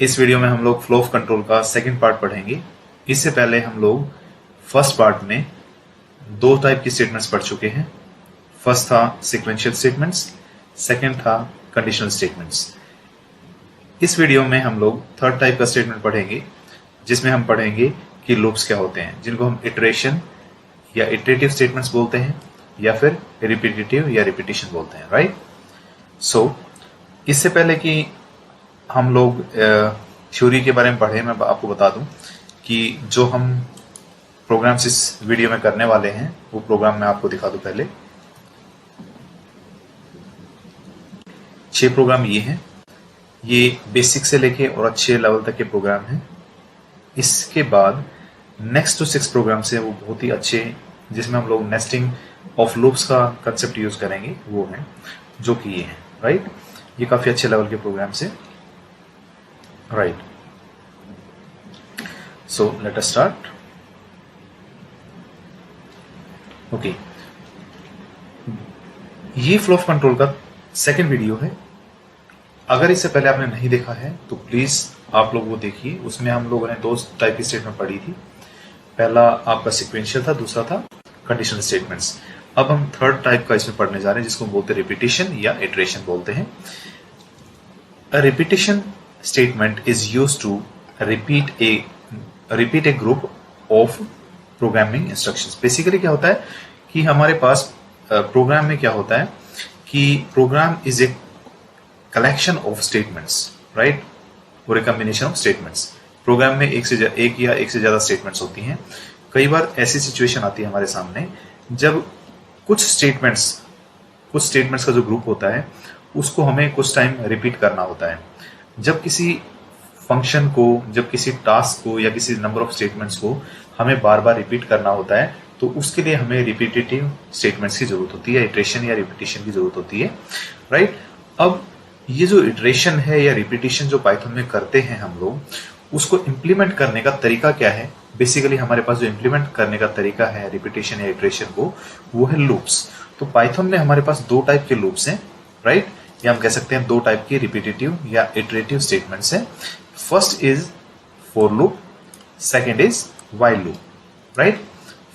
इस वीडियो में हम लोग फ्लो ऑफ कंट्रोल का सेकंड पार्ट पढ़ेंगे। इससे पहले हम लोग फर्स्ट पार्ट में दो टाइप की स्टेटमेंट्स पढ़ चुके हैं। फर्स्ट था सीक्वेंशियल स्टेटमेंट्स, सेकंड था कंडीशनल स्टेटमेंट्स। इस वीडियो में हम लोग थर्ड टाइप का स्टेटमेंट पढ़ेंगे, जिसमें हम पढ़ेंगे कि लूप्स क्या होते हैं, जिनको हम इटरेशन या इटरेटिव स्टेटमेंट्स बोलते हैं या फिर रिपीटेटिव या रिपीटिशन बोलते हैं, राइट। सो इससे पहले कि हम लोग थ्योरी के बारे में पढ़े, मैं आपको बता दूं कि जो हम प्रोग्राम्स इस वीडियो में करने वाले हैं वो प्रोग्राम मैं आपको दिखा दूं। पहले 6 प्रोग्राम ये हैं, ये बेसिक से लेके और अच्छे लेवल तक के प्रोग्राम हैं। इसके बाद नेक्स्ट टू 6 प्रोग्राम से वो बहुत ही अच्छे, जिसमें हम लोग नेस्टिंग ऑफ लूप्स का कंसेप्ट यूज करेंगे, वो हैं जो कि ये हैं, राइट। ये काफी अच्छे लेवल के प्रोग्राम से, right. So let us start. Okay, ये फ्लो ऑफ कंट्रोल का सेकंड वीडियो है। अगर इससे पहले आपने नहीं देखा है तो प्लीज आप लोग वो देखिए। उसमें हम लोगों ने 2 टाइप की स्टेटमेंट पढ़ी थी। पहला आपका सीक्वेंशियल था, दूसरा था कंडीशनल स्टेटमेंट्स। अब हम थर्ड टाइप का इसमें पढ़ने जा रहे हैं, जिसको बोलते हैं रिपीटिशन या इटरेशन बोलते हैं। A repetition statement is used to repeat a group of programming instructions. Basically क्या होता है कि हमारे पास प्रोग्राम में क्या होता है कि program is a collection of statements, right, और a combination of statements. Program में एक या एक से ज्यादा स्टेटमेंट्स होती हैं। कई बार ऐसी सिचुएशन आती है हमारे सामने जब कुछ स्टेटमेंट्स का जो ग्रुप होता है उसको हमें कुछ टाइम रिपीट करना होता है। जब किसी फंक्शन को, जब किसी टास्क को या किसी नंबर ऑफ स्टेटमेंट्स को हमें बार बार रिपीट करना होता है, तो उसके लिए हमें रिपीटेटिव स्टेटमेंट्स की जरूरत होती है, इटरेशन या रिपीटिशन की जरूरत होती है, राइट। अब ये जो इटरेशन है या रिपीटिशन जो पाइथन में करते हैं हम लोग, उसको इम्प्लीमेंट करने का तरीका क्या है? बेसिकली हमारे पास जो इम्प्लीमेंट करने का तरीका है रिपीटिशन या इटरेशन को, वो है लूप्स। तो पाइथन में हमारे पास 2 टाइप के लूप्स हैं, राइट, या हम कह सकते हैं 2 टाइप की रिपीटेटिव या इटरेटिव स्टेटमेंट्स हैं। First is for loop, second is while loop, right.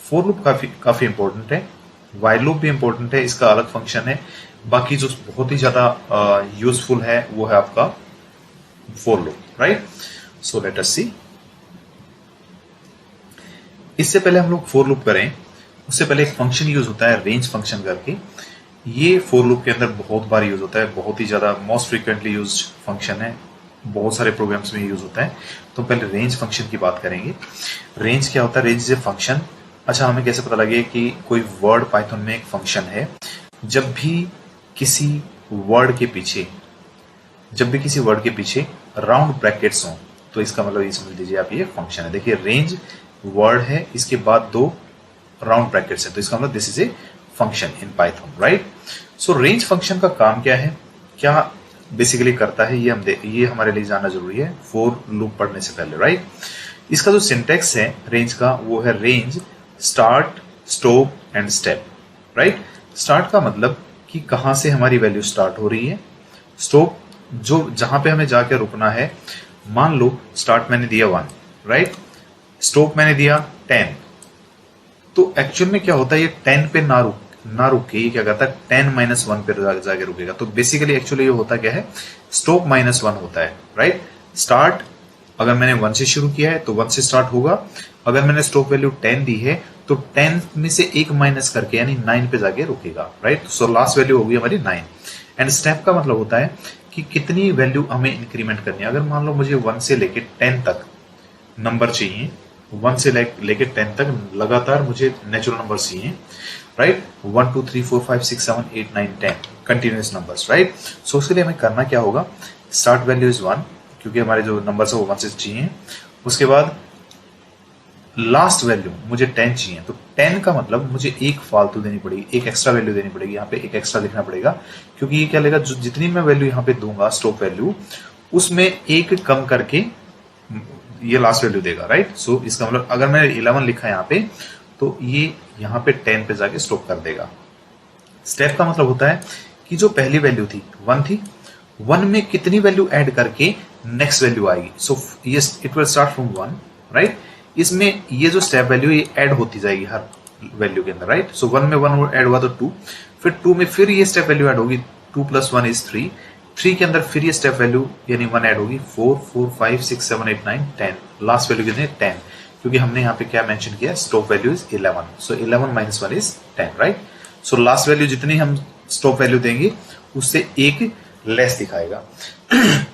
For loop काफी इंपॉर्टेंट है, व्हाइल लूप भी इंपॉर्टेंट है, इसका अलग फंक्शन है। बाकी जो बहुत ही ज्यादा यूजफुल है वो है आपका for loop, right. So let us see. इससे पहले हम लोग फॉर लूप करें, उससे पहले एक फंक्शन यूज होता है रेंज फंक्शन करके। ये फॉर लूप के अंदर बहुत बार यूज होता है, बहुत ही ज्यादा मोस्ट फ्रीक्वेंटली यूज फंक्शन है, बहुत सारे प्रोग्राम्स में यूज होता है। तो पहले रेंज फंक्शन की बात करेंगे। रेंज क्या होता है? Range is a function. अच्छा, हमें कैसे पता लगे कि कोई वर्ड पाइथन में एक फंक्शन है? जब भी किसी वर्ड के पीछे राउंड ब्रैकेट्स हों, तो इसका मतलब ये समझ लीजिए आप, ये फंक्शन है। देखिए, रेंज वर्ड है, इसके बाद 2 राउंड ब्रैकेट्स है, तो इसका मतलब this is a function in Python, right. So range function का काम क्या है, क्या बेसिकली करता है, ये हमारे लिए जानना जरूरी है फॉर लूप पढ़ने से पहले, राइट। इसका जो सिंटेक्स है रेंज का, वो है range start, stop and step, right. Start का मतलब कि कहां से हमारी वैल्यू स्टार्ट हो रही है, स्टॉप जो जहां पे हमें जाके रुकना है। मान लो स्टार्ट मैंने दिया 1, राइट, स्टॉप मैंने दिया 10, तो एक्चुअल में क्या होता है, ये 10 पे ना रुक के ये क्या करता है, 10 - 1 पे जाके रुकेगा। तो बेसिकली एक्चुअली ये होता क्या है, स्टॉप -1 होता है, राइट। स्टार्ट अगर मैंने 1 से शुरू किया है तो 1 से स्टार्ट होगा। अगर मैंने स्टॉप वैल्यू 10 दी है तो 10 में से 1 माइनस करके यानी 9 पे जाके रुकेगा, राइट। सो लास्ट वैल्यू होगी हमारी 9। एंड स्टेप का मतलब होता है कि कितनी वैल्यू हमें इंक्रीमेंट करनी है। अगर मान लो मुझे 1 से लेके 10 तक नंबर चाहिए, 1 से लेके 10 तक लगातार मुझे नेचुरल नंबर चाहिए, राइट। 1 2 3 4 5 6 7 8 9 10 continuous numbers, right. सो उसके लिए हमें करना क्या होगा, स्टार्ट वैल्यू इज 1, क्योंकि हमारे जो नंबर्स है वो 1 से चाहिए। उसके बाद लास्ट वैल्यू मुझे 10 चाहिए, तो 10 का मतलब मुझे एक फालतू देनी पड़ेगी, एक एक्स्ट्रा वैल्यू देनी पड़ेगी। यहाँ पे एक एक्स्ट्रा लिखना पड़ेगा, क्योंकि ये क्या लेगा, जो जितनी मैं वैल्यू यहाँ पे दूंगा स्टॉप वैल्यू, उसमें एक कम करके ये लास्ट वैल्यू देगा, राइट। सो इसका मतलब अगर मैंने 11 लिखा है यहाँ पे, तो ये यहाँ पे 10 पे जाके स्टॉप कर देगा। स्टेप का मतलब होता है कि जो पहली वैल्यू थी 1 थी, वन में कितनी वैल्यू ऐड करके नेक्स्ट वैल्यू आएगी। So yes it will start from 1, right. इसमें ये जो स्टेप वैल्यू ये ऐड होती जाएगी हर वैल्यू के अंदर, राइट। सो 1 में 1 ऐड हुआ तो 2, फिर 2 में फिर ये स्टेप वैल्यू ऐड होगी, 2 + 1 = 3, 3 के अंदर फिर ये स्टेप वैल्यू यानी 1 ऐड होगी, 4 4 5 6 7 8 9 10, लास्ट वैल्यू कितनी है 10, क्योंकि हमने यहाँ पे क्या मेंशन किया, stop value is 11, so 11 - 1 = 10, right. So last value जितनी हम स्टॉप वैल्यू देंगे उससे एक लेस दिखाएगा,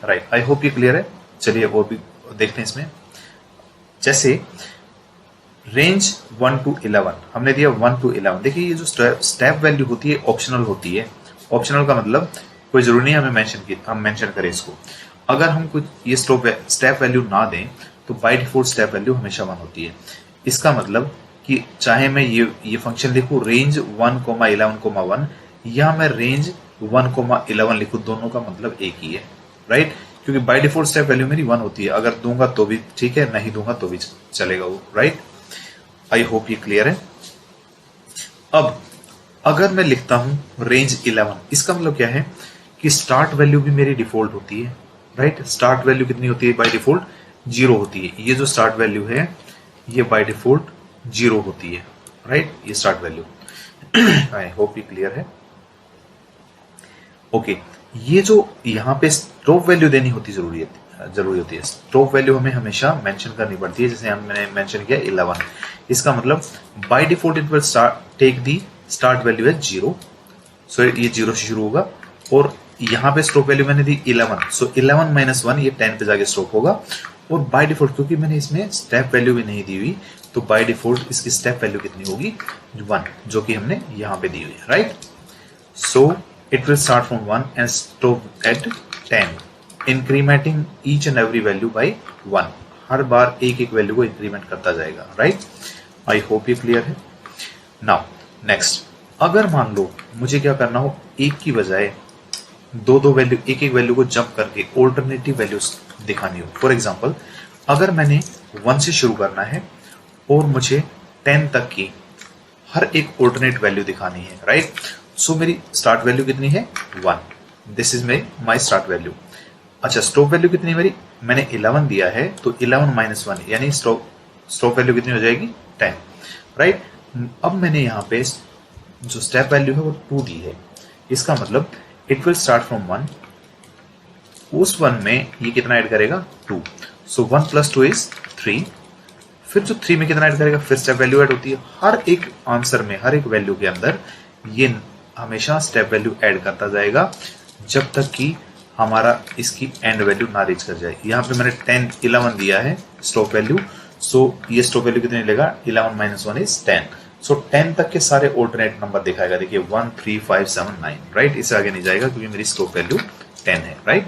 राइट। आई होप ये क्लियर है। चलिए और भी देखते हैं इसमें। जैसे रेंज 1 to 11 हमने दिया 1 to 11। देखिए ये जो स्टेप वैल्यू होती है ऑप्शनल होती है। ऑप्शनल का मतलब कोई जरूरी नहीं हमें मेंशन करें इसको। अगर हम कुछ ये स्टेप वैल्यू ना दें तो बाय डिफॉल्ट स्टेप वैल्यू हमेशा 1 होती है। इसका मतलब कि चाहे मैं ये फंक्शन लिखूं रेंज 1, 11, 1 या मैं रेंज 1, 11 लिखूं, दोनों का मतलब एक ही है, राइट। क्योंकि बाय डिफॉल्ट स्टेप वैल्यू मेरी 1 होती है, अगर दूंगा तो भी ठीक है, नहीं दूंगा तो भी चलेगा वो, राइट। आई होप ये क्लियर है। अब अगर मैं लिखता हूं रेंज 11, इसका मतलब क्या है कि स्टार्ट वैल्यू भी मेरी डिफॉल्ट होती है, राइट। स्टार्ट वैल्यू कितनी होती है बाय डिफॉल्ट 0 होती है। ये जो स्टार्ट वैल्यू है ये बाय डिफॉल्ट 0 होती है, राइट, ये स्टार्ट वैल्यू। आई होप ये क्लियर है। ओके, ये जो यहाँ पे स्टॉप वैल्यू देनी होती जरूरी होती है। स्टॉप वैल्यू हमें हमेशा मेंशन करनी पड़ती है, जैसे हमने मेंशन किया 11। इसका मतलब by default it will take the start value है 0, सो ये 0 से शुरू होगा। और यहाँ पे स्टॉप वैल्यू मैंने दी 11, सो 11 - 1 ये 10 पे जाके स्टॉप होगा। और बाय डिफॉल्ट क्योंकि मैंने इसमें स्टेप वैल्यू भी नहीं दी हुई, तो बाय डिफॉल्ट इसकी स्टेप वैल्यू कितनी होगी 1, जो कि हमने यहाँ पे दी हुई है, right. So it will start from 1 and stop at 10, incrementing each and every value by 1। हर बार एक एक वैल्यू को इंक्रीमेंट करता जाएगा, राइट। आई होप ये क्लियर है। नाउ नेक्स्ट, अगर मान लो मुझे क्या करना हो, एक की बजाय दो वैल्यू, एक एक वैल्यू को जंप करके ऑल्टरनेटिव वैल्यूज दिखानी हो। फॉर एग्जाम्पल अगर मैंने 1 से शुरू करना है और मुझे 10 तक की हर एक ऑल्टरनेट वैल्यू दिखानी है, राइट। सो मेरी स्टार्ट वैल्यू कितनी है 1, this is my start value. अच्छा, स्टॉप वैल्यू कितनी मेरी, मैंने 11 दिया है, तो 11 - 1 यानी स्टॉप वैल्यू कितनी हो जाएगी 10, राइट। अब मैंने यहाँ पे जो स्टेप वैल्यू है वो 2 दी है। इसका मतलब इट विल स्टार्ट फ्रॉम 1, उस 1 में ये कितना ऐड करेगा 2, सो 1 + 2 = 3। फिर जो 3 में कितना ऐड करेगा, फिर स्टेप वैल्यू ऐड होती है। हर एक आंसर में, हर एक वैल्यू के अंदर ये हमेशा स्टेप वैल्यू ऐड करता जाएगा जब तक कि हमारा इसकी एंड वैल्यू ना रीच कर जाए। यहाँ पे मैंने 11 दिया है स्टॉप वैल्यू, सो ये स्टॉप वैल्यू कितनी लेगा 11 - 1 = 10, सो 10 तक के सारे ऑल्टरनेट नंबर दिखाएगा। देखिए 1 3 5 7 9, राइट। इससे आगे नहीं जाएगा क्योंकि मेरी स्टॉप वैल्यू 10 है, राइट।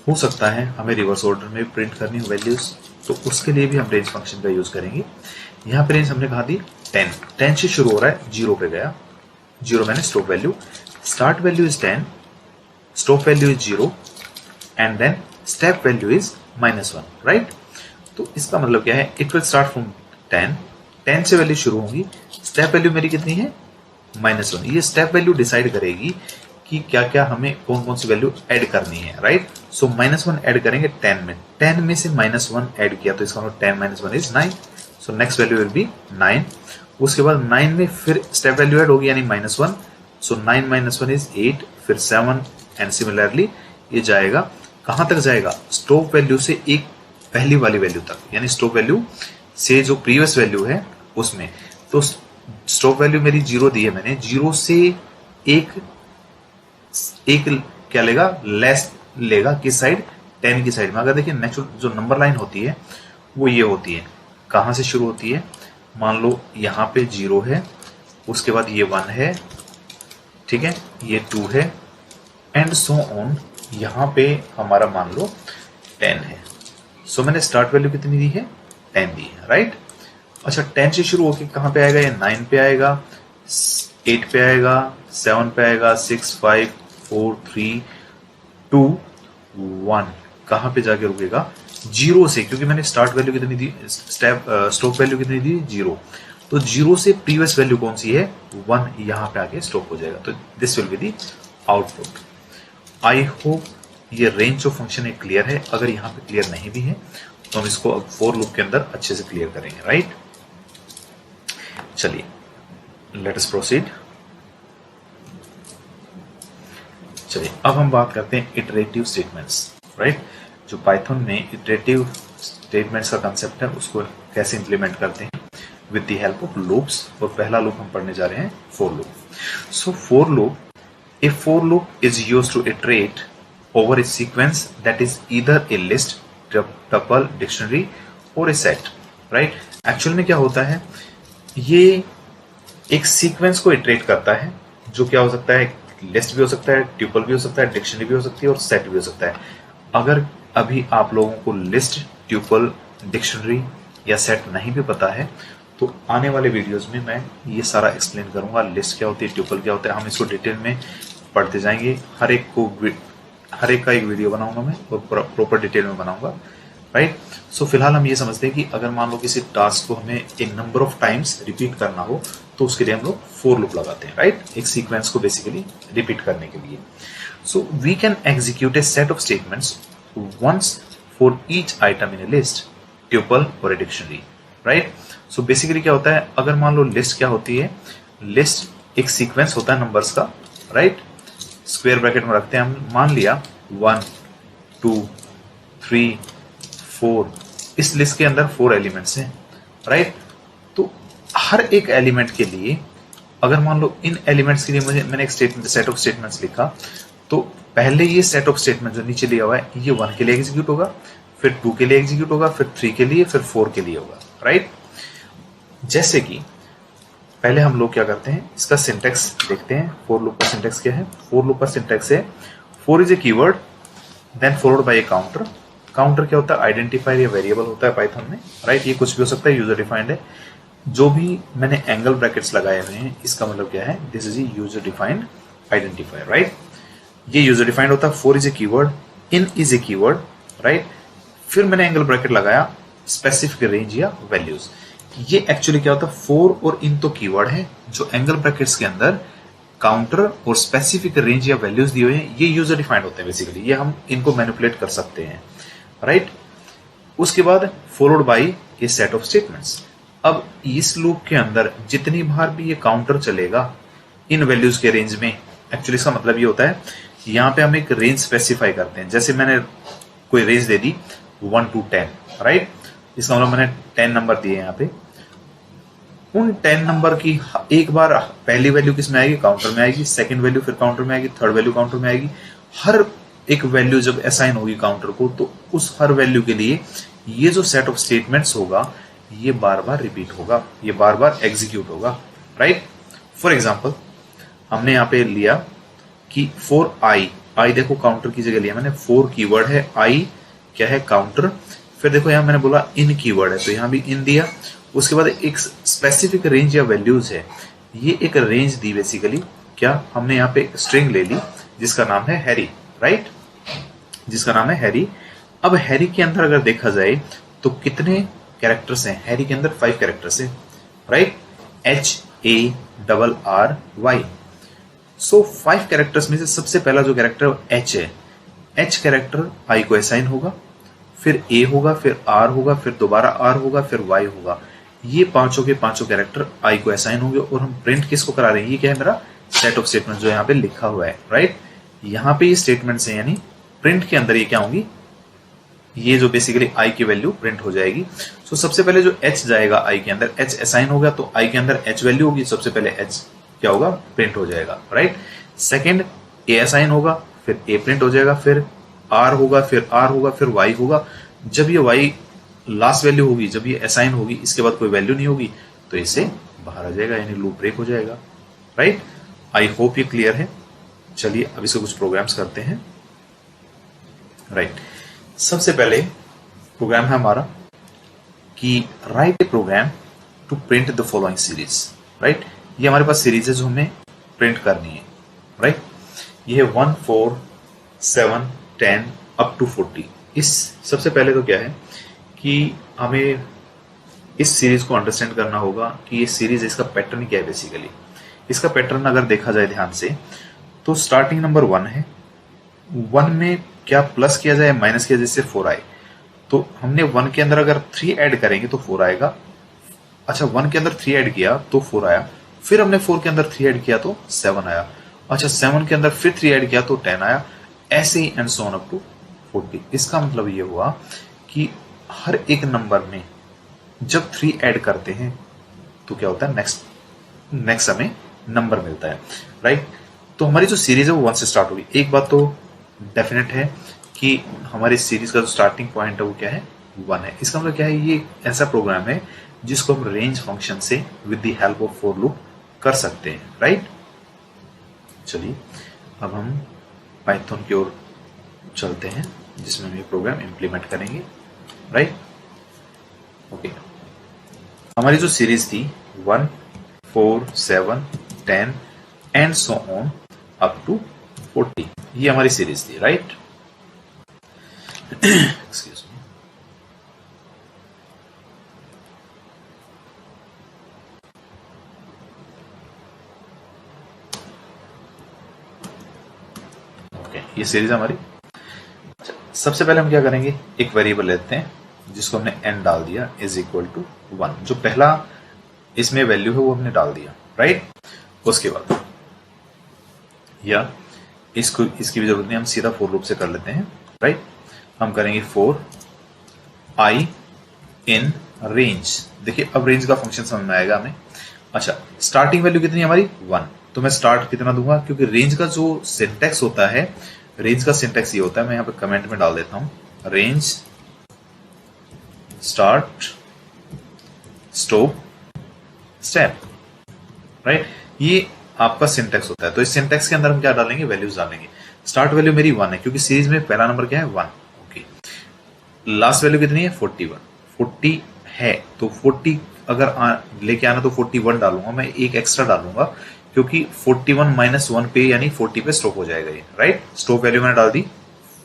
हो सकता है हमें रिवर्स ऑर्डर में प्रिंट करनी हो वैल्यूज, तो उसके लिए भी हम रेंज फंक्शन का यूज करेंगे। यहाँ पे रेंज हमने कहा दी 10 से शुरू हो रहा है, 0 पे गया, 0 मैंने stop value, start value is 10, stop value is 0 and then step value is -1, right. तो इसका मतलब क्या है, इट विल स्टार्ट फ्रॉम 10 से वैल्यू शुरू होगी, स्टेप वैल्यू मेरी कितनी है -1। ये स्टेप वैल्यू डिसाइड करेगी कि क्या क्या हमें कौन कौन सी वैल्यू ऐड करनी है, राइट। सो -1 ऐड करेंगे 10 में, 10 में से -1 ऐड किया तो इसका मतलब 10 - 1 = 9, so next value will be 9। उसके बाद 9 में फिर स्टेप वैल्यू ऐड होगी यानी -1, सो 9 - 1 = 8, फिर 7 एंड सिमिलरली ये जाएगा कहां तक जाएगा, स्टॉप वैल्यू से एक पहली वाली वैल्यू तक, यानी स्टॉप वैल्यू से जो प्रीवियस वैल्यू है उसमें। तो स्टॉप वैल्यू मेरी 0 दी है मैंने, 0 से एक क्या लेगा, लेस लेगा, किस साइड 10 की साइड में। अगर देखिए नेचुरल जो नंबर लाइन होती है वो ये होती है, कहां से शुरू होती है, मान लो यहाँ पे 0 है, उसके बाद ये 1 है, ठीक है, ये 2 है एंड सो ऑन। यहाँ पे हमारा मान लो 10 है, सो मैंने स्टार्ट वैल्यू कितनी दी है 10 दी है, राइट। अच्छा 10 से शुरू होकर कहाँ पे आएगा, ये 9 पे आएगा, 8 पे आएगा, 7 पे आएगा, 6 5 4 3 2 1, कहाँ पे जाके रुकेगा 0 से, क्योंकि मैंने स्टार्ट वैल्यू कितनी दी, स्टॉप वैल्यू कितनी दी 0, तो 0 से प्रीवियस वैल्यू कौन सी है 1, यहाँ पे आके स्टॉप हो जाएगा। तो this will be the output, I hope ये रेंज ऑफ फंक्शन है क्लियर है। अगर यहाँ पे क्लियर नहीं भी है तो हम इसको अब फोर लूप के अंदर अच्छे से क्लियर करेंगे, राइट। चलिए लेट अस प्रोसीड। चलिए अब हम बात करते हैं इटरेटिव स्टेटमेंट्स, राइट। जो पाइथन में इटरेटिव स्टेटमेंट्स का कंसेप्ट है उसको कैसे इंप्लीमेंट करते हैं with the help of loops. और पहला लूप हम पढ़ने जा रहे हैं for loop. So for loop, a for loop is used to iterate over a sequence that is either a list, tuple, dictionary or a set, right? Actual में क्या होता है, ये एक सीक्वेंस को इटरेट करता है जो क्या हो सकता है, लिस्ट भी हो सकता है, ट्यूपल भी हो सकता है, डिक्शनरी भी हो सकती है और सेट भी हो सकता है। अगर अभी आप लोगों को लिस्ट, ट्यूपल, डिक्शनरी या सेट नहीं भी पता है तो आने वाले वीडियोस में मैं ये सारा एक्सप्लेन करूंगा। लिस्ट क्या होती है, ट्यूपल क्या होता है, हम इसको डिटेल में पढ़ते जाएंगे। हर एक का एक वीडियो बनाऊंगा मैं और प्रॉपर डिटेल में बनाऊंगा, राइट। सो फिलहाल हम ये समझते हैं कि अगर मान लो किसी टास्क को हमें एक नंबर ऑफ टाइम्स रिपीट करना हो तो उसके लिए हम लोग फोर लूप लगाते हैं, राइट। एक सीक्वेंस को बेसिकली रिपीट करने के लिए। So we can execute a set of statements once for each item in a list, tuple और a dictionary, right. So basically क्या होता है, अगर मान लो लिस्ट क्या होती है, लिस्ट एक सीक्वेंस होता है नंबर्स का, राइट। स्क्वायर ब्रैकेट में रखते हैं हम, मान लिया 1 2 3 4, इस लिस्ट के अंदर 4 एलिमेंट्स हैं, राइट। तो हर एक एलिमेंट के लिए अगर मान लो इन एलिमेंट्स के लिए मैंने एक सेट ऑफ स्टेटमेंट्स लिखा तो पहले ये सेट ऑफ स्टेटमेंट जो नीचे लिया हुआ है ये 1 के लिए एग्जीक्यूट होगा, फिर 2 के लिए एग्जीक्यूट होगा, फिर 3 के लिए, फिर 4 के लिए होगा, राइट। जैसे कि पहले हम लोग क्या करते हैं, इसका सिंटेक्स देखते हैं। फोर लूप का सिंटेक्स क्या है, फोर लूप का सिंटेक्स है for is a keyword then followed by a counter. Counter क्या होता है, आइडेंटिफायर या वेरिएबल होता है पाइथन में, राइट। ये कुछ भी हो सकता है, यूजर डिफाइंड है। जो भी मैंने एंगल ब्रैकेट्स लगाए हुए हैं इसका मतलब क्या है, this is a user defined identifier, right. ये यूजर डिफाइंड होता है। For is a keyword, in is a keyword, right. फिर मैंने एंगल ब्रैकेट लगाया स्पेसिफिक रेंज या वैल्यूज। ये एक्चुअली क्या होता है, फोर और इन तो कीवर्ड है, जो एंगल ब्रैकेट्स के अंदर काउंटर और स्पेसिफिक रेंज या वैल्यूज दिए हुए हैं ये यूजर डिफाइंड होते हैं बेसिकली। ये हम इनको मैनिपुलेट कर सकते हैं, राइट। उसके बाद followed by A set of statements. अब इस लूप के अंदर जितनी बार भी ये काउंटर चलेगा इन वैल्यूज के रेंज में, एक्चुअली इसका मतलब ये होता है यहाँ पे हम एक रेंज स्पेसिफाई करते हैं। जैसे मैंने कोई range they the 1 to 10, right. इसका मतलब मैंने 10 नंबर दिए यहाँ पे। उन 10 नंबर की एक बार पहली वैल्यू किस में आएगी, काउंटर में आएगी, सेकंड वैल्यू फिर काउंटर में आएगी, थर्ड वैल्यू काउंटर में आएगी। हर एक वैल्यू जब असाइन होगी काउंटर को तो उस हर वैल्यू के लिए ये जो सेट ऑफ स्टेटमेंट्स होगा ये बार बार रिपीट होगा, ये बार बार एग्जीक्यूट होगा, राइट। फॉर एग्जाम्पल हमने यहाँ पे लिया कि फॉर आई देखो काउंटर की जगह लिया मैंने, 4 कीवर्ड है, आई क्या है काउंटर। फिर देखो यहाँ मैंने बोला इन कीवर्ड है तो यहाँ भी इन दिया। उसके बाद एक स्पेसिफिक रेंज या वैल्यूज है, ये एक रेंज दी बेसिकली। क्या हमने यहाँ पे स्ट्रिंग ले ली जिसका नाम है हैरी, राइट, जिसका नाम है हैरी। अब हैरी के अंदर अगर देखा जाए तो कितने कैरेक्टर्स हैं, हैरी के अंदर 5 कैरेक्टर्स हैं, राइट, HARRY। सो 5 कैरेक्टर्स में से सबसे पहला जो कैरेक्टर H है, H कैरेक्टर आई को असाइन होगा, फिर A होगा, फिर R होगा, फिर दोबारा R होगा, फिर Y होगा। ये पांचों के पांचों कैरेक्टर आई को असाइन होंगे और हम प्रिंट किसको करा रहे हैं, ये क्या है मेरा सेट ऑफ स्टेटमेंट जो यहाँ पे लिखा हुआ है, राइट। यहाँ पे ये स्टेटमेंट्स हैं, यानी प्रिंट के अंदर ये क्या होंगी, ये जो बेसिकली आई की वैल्यू प्रिंट हो जाएगी। सो सबसे पहले जो H जाएगा आई के अंदर, H असाइन होगा तो आई के अंदर H वैल्यू होगी, सबसे पहले H क्या होगा, प्रिंट हो जाएगा, राइट। सेकेंड A असाइन होगा, फिर A प्रिंट हो जाएगा, फिर R होगा, फिर R होगा, फिर Y होगा। जब ये Y लास्ट वैल्यू होगी, जब ये असाइन होगी, इसके बाद कोई वैल्यू नहीं होगी तो इससे बाहर आ जाएगा, यानी लूप ब्रेक हो जाएगा, राइट। आई होप ये क्लियर है। चलिए अब इसको कुछ प्रोग्राम्स करते हैं, राइट। सबसे पहले प्रोग्राम है हमारा कि right a program to print the following series, right. ये हमारे पास सीरीज है जो हमें प्रिंट करनी है, राइट। ये है 1 4 7 10 अप टू 40। इस सबसे पहले तो क्या है कि हमें इस सीरीज को अंडरस्टैंड करना होगा कि ये सीरीज, इसका पैटर्न क्या है बेसिकली। इसका पैटर्न अगर देखा जाए ध्यान से तो स्टार्टिंग नंबर 1 है, 1 में क्या प्लस किया जाए माइनस किया जाए जिससे 4 आए, तो हमने 1 के अंदर अगर 3 ऐड करेंगे तो 4 आएगा। अच्छा 1 के अंदर 3 ऐड किया तो 4 आया, फिर हमने 4 के अंदर 3 ऐड किया तो 7 आया, अच्छा 7 के अंदर फिर 3 ऐड किया तो 10 आया, ऐसे ही and so on up to 40। इसका मतलब ये हुआ कि हर एक नंबर में जब 3 ऐड करते हैं तो क्या होता है, नेक्स्ट हमें नंबर मिलता है, राइट। तो हमारी जो सीरीज है वो 1 से स्टार्ट होगी। एक बात तो डेफिनेट है कि हमारी सीरीज का जो स्टार्टिंग पॉइंट है वो क्या है, 1 है। इसका मतलब क्या है, ये ऐसा प्रोग्राम है जिसको हम रेंज फंक्शन से with the help of for loop कर सकते हैं, राइट। चलिए अब हम पाइथन की ओर चलते हैं जिसमें हम ये प्रोग्राम इंप्लीमेंट करेंगे, राइट। ओके, हमारी जो सीरीज थी 1, 4, 7, 10 and so on up to 40, ये हमारी सीरीज थी, राइट। Excuse me. ओके, ये सीरीज हमारी। अच्छा, सबसे पहले हम क्या करेंगे, एक वेरिएबल लेते हैं जिसको हमने n डाल दिया इज इक्वल टू 1, जो पहला इसमें वैल्यू है वो हमने डाल दिया, राइट। उसके बाद या इसकी भी जरूरत नहीं, हम सीधा फॉर लूप से कर लेते हैं, राइट। हम करेंगे फॉर आई इन रेंज। देखिए अब रेंज का फंक्शन समझ में आएगा हमें। अच्छा, स्टार्टिंग वैल्यू कितनी है हमारी 1, तो मैं स्टार्ट कितना दूंगा, क्योंकि रेंज का जो सिंटैक्स होता है, रेंज का सिंटैक्स ये होता है, मैं यहां पे कमेंट में डाल देता हूं, range start stop step, right. ये आपका सिंटैक्स होता है। तो इस सिंटैक्स के अंदर हम क्या डालेंगे, वैल्यूज डालेंगे। स्टार्ट वैल्यू मेरी 1 है क्योंकि सीरीज में पहला नंबर क्या है 1, ओके। लास्ट वैल्यू कितनी है 41, 40 है तो 40 अगर लेके आना तो 41 डालूंगा, मैं एक एक्स्ट्रा डालूंगा क्योंकि 41 माइनस 1 पे यानी 40 पे स्टॉप हो जाएगा ये, राइट। स्टॉप वैल्यू मैंने डाल दी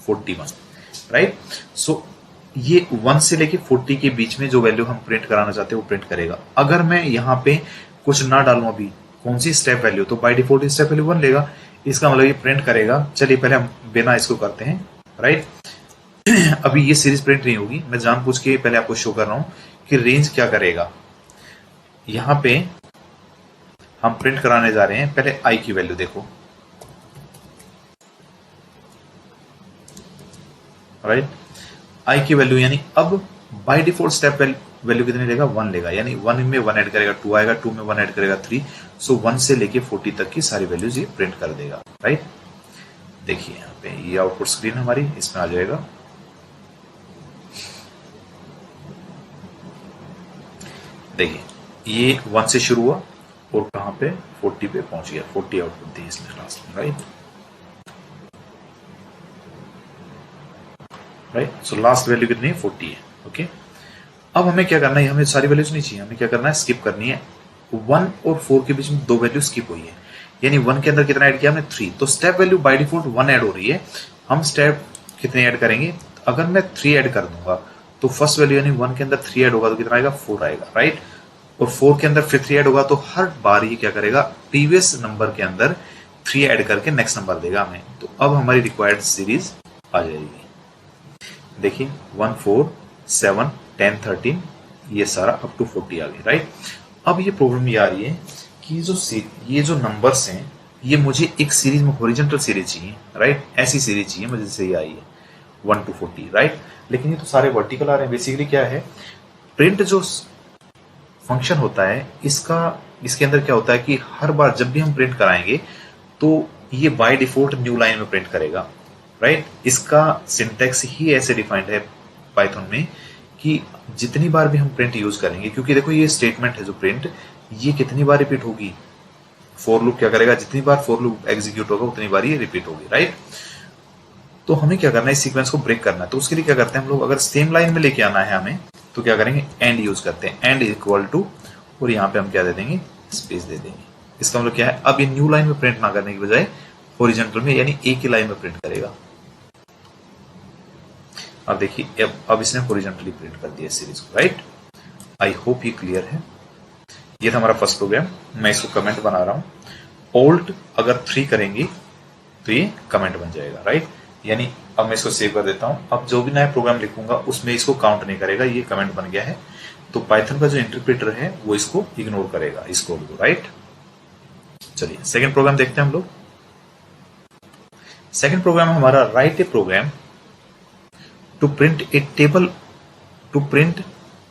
41, राइट। सो ये 1 से लेके 40 के बीच में जो वैल्यू हम प्रिंट कराना चाहते हैं वो प्रिंट करेगा। अगर मैं यहां पे कुछ ना डालूं अभी, कौन सी स्टेप वैल्यू, तो बाय डिफॉल्ट स्टेप वैल्यू 1 लेगा, इसका मतलब ये प्रिंट करेगा। चलिए पहले हम बिना इसको करते हैं, राइट। अभी ये सीरीज प्रिंट नहीं होगी, मैं जानबूझ के पहले आपको शो कर रहा हूं कि रेंज क्या करेगा। यहां पे हम प्रिंट कराने जा रहे हैं, पहले आई की वैल्यू देखो, राइट। आई की वैल्यू यानी अब बाय डिफॉल्ट स्टेप वैल्यू कितनी लेगा, 1 लेगा, यानी 1 में 1 ऐड करेगा 2 आएगा, 2 में 1 ऐड करेगा 3, सो 1 से लेके 40 तक की सारी वैल्यूज ये प्रिंट कर देगा, राइट। देखिए यहाँ पे ये आउटपुट स्क्रीन हमारी इसमें आ जाएगा। देखिए ये 1 से शुरू हुआ और कहां पे 40 पे पहुंच गया, 40 आउटपुट दी इसने लास्ट में, राइट। सो लास्ट वैल्यू कितनी है 40 है, ओके। अब हमें क्या करना है, हमें सारी वैल्यूज नहीं चाहिए, हमें क्या करना है, स्किप करनी है। 1 और 4 के बीच में 2 वैल्यू स्किप हुई है, यानी 1 के अंदर कितना ऐड किया हमने 3, तो step value by default 1 add हो रही है। हम स्टेप कितने ऐड करेंगे, अगर मैं 3 ऐड कर दूंगा तो फर्स्ट वैल्यू यानी 1 के अंदर 3 ऐड होगा तो कितना आएगा 4 आएगा, राइट। और 4 के अंदर फिर 3 ऐड होगा तो हर बार ये क्या करेगा, प्रीवियस नंबर के अंदर 3 ऐड करके नेक्स्ट नंबर देगा हमें। तो अब हमारी रिक्वायर्ड सीरीज आ जाएगी। देखिए 1, 4, 7, 10, 13 ये सारा अप टू 40 आ गई, राइट। अब ये प्रॉब्लम ये आ रही है कि ये जो नंबर्स हैं ये मुझे एक सीरीज में हॉरिजॉन्टल सीरीज चाहिए, राइट। ऐसी सीरीज चाहिए मुझे जैसे ये आई है 1 to 40, राइट। लेकिन ये तो सारे वर्टिकल आ रहे हैं। बेसिकली क्या है, प्रिंट जो फंक्शन होता है इसके अंदर क्या होता है कि हर बार जब भी हम प्रिंट कराएंगे तो ये बाय डिफॉल्ट न्यू लाइन में प्रिंट करेगा, राइट। इसका सिंटैक्स ही ऐसे डिफाइंड है पाइथन में कि जितनी बार भी हम प्रिंट यूज करेंगे, क्योंकि देखो ये स्टेटमेंट है जो प्रिंट, ये कितनी बार रिपीट होगी, फॉर लूप क्या करेगा, जितनी बार फॉर लूप एग्जीक्यूट होगा उतनी बार ये रिपीट होगी, राइट। तो हमें क्या करना है, इस सीक्वेंस को ब्रेक करना है। तो उसके लिए क्या करते हैं हम लोग, अगर सेम लाइन में लेके आना है हमें तो क्या करेंगे, एंड यूज करते हैं, एंड इक्वल टू, और यहाँ पे हम क्या दे देंगे, स्पेस दे देंगे। इसका मतलब क्या है, अब ये न्यू लाइन में प्रिंट ना करने की बजाय हॉरिजॉन्टल में यानी एक ही लाइन में प्रिंट करेगा। अब देखिए अब इसने हॉरिजॉन्टली प्रिंट कर दिया सीरीज को, राइट। आई होप ये क्लियर है। ये था हमारा फर्स्ट प्रोग्राम, मैं इसको कमेंट बना रहा हूं। ऑल्ट अगर 3 करेंगे तो ये कमेंट बन जाएगा, राइट। यानी अब मैं इसको सेव कर देता हूं। अब जो भी नया प्रोग्राम लिखूंगा उसमें इसको काउंट नहीं करेगा, ये कमेंट बन गया है। तो पाइथन का जो इंटरप्रेटर है वो इसको इग्नोर करेगा, इस कोड को, राइट। चलिए सेकंड प्रोग्राम देखते हैं हम लोग। सेकंड प्रोग्राम हमारा right a program to print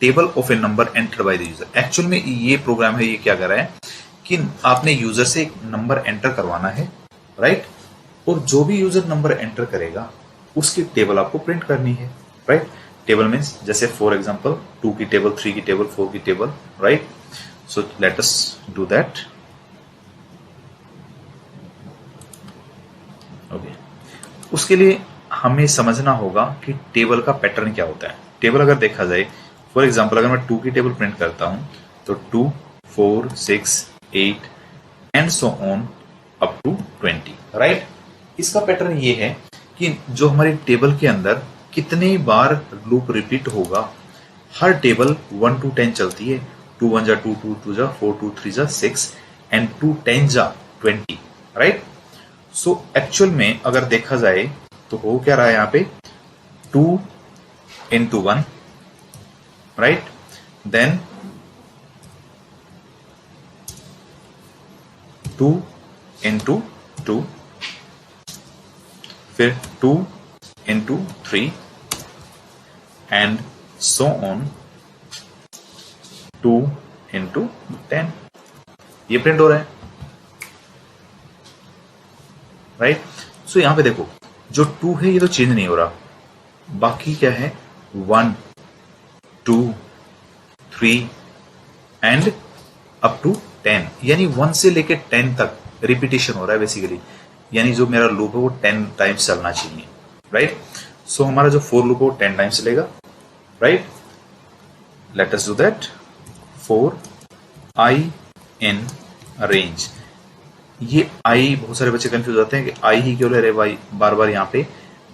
table of a number entered by the user. Actual में ये प्रोग्राम है, ये क्या कर रहा है कि आपने यूजर से एक नंबर एंटर करवाना है, राइट, और जो भी यूजर नंबर एंटर करेगा उसकी टेबल आपको प्रिंट करनी है, राइट। टेबल मीन्स जैसे फॉर एग्जांपल 2 की टेबल, 3 की टेबल, 4 की table, right. So let us do that. Okay, उसके लिए हमें समझना होगा कि टेबल का पैटर्न क्या होता है। टेबल अगर देखा जाए, फॉर एग्जांपल अगर मैं 2 की टेबल प्रिंट करता हूं तो 2, 4, 6, 8 and so on up to 20, right. इसका पैटर्न ये है कि जो हमारी टेबल के अंदर कितने बार लूप रिपीट होगा। हर टेबल 1 to 10 चलती है। 2 1 जा 2, 2 2 जा 4, 2 3 जा 6 एंड 2 10 जा 20, राइट। सो एक्चुअल में अगर देखा जाए तो हो क्या रहा है यहाँ पे, 2 into 1, राइट, देन 2 into 2, फिर 2 into 3 and so on 2 into 10। ये प्रिंट हो रहा है, राइट। सो यहां पे देखो जो 2 है ये तो चेंज नहीं हो रहा, बाकी क्या है 1 2 3 एंड अप टू 10, यानी 1 से लेके 10 तक रिपीटेशन हो रहा है बेसिकली। यानी जो मेरा लूप है वो 10 टाइम्स चलना चाहिए, राइट। सो हमारा जो फोर लूप है वो 10 टाइम्स चलेगा, right. Let us do that. For I in range, ये आई बहुत सारे बच्चे कंफ्यूज होते हैं कि आई ही क्यों ले रहे भाई बार बार। यहाँ पे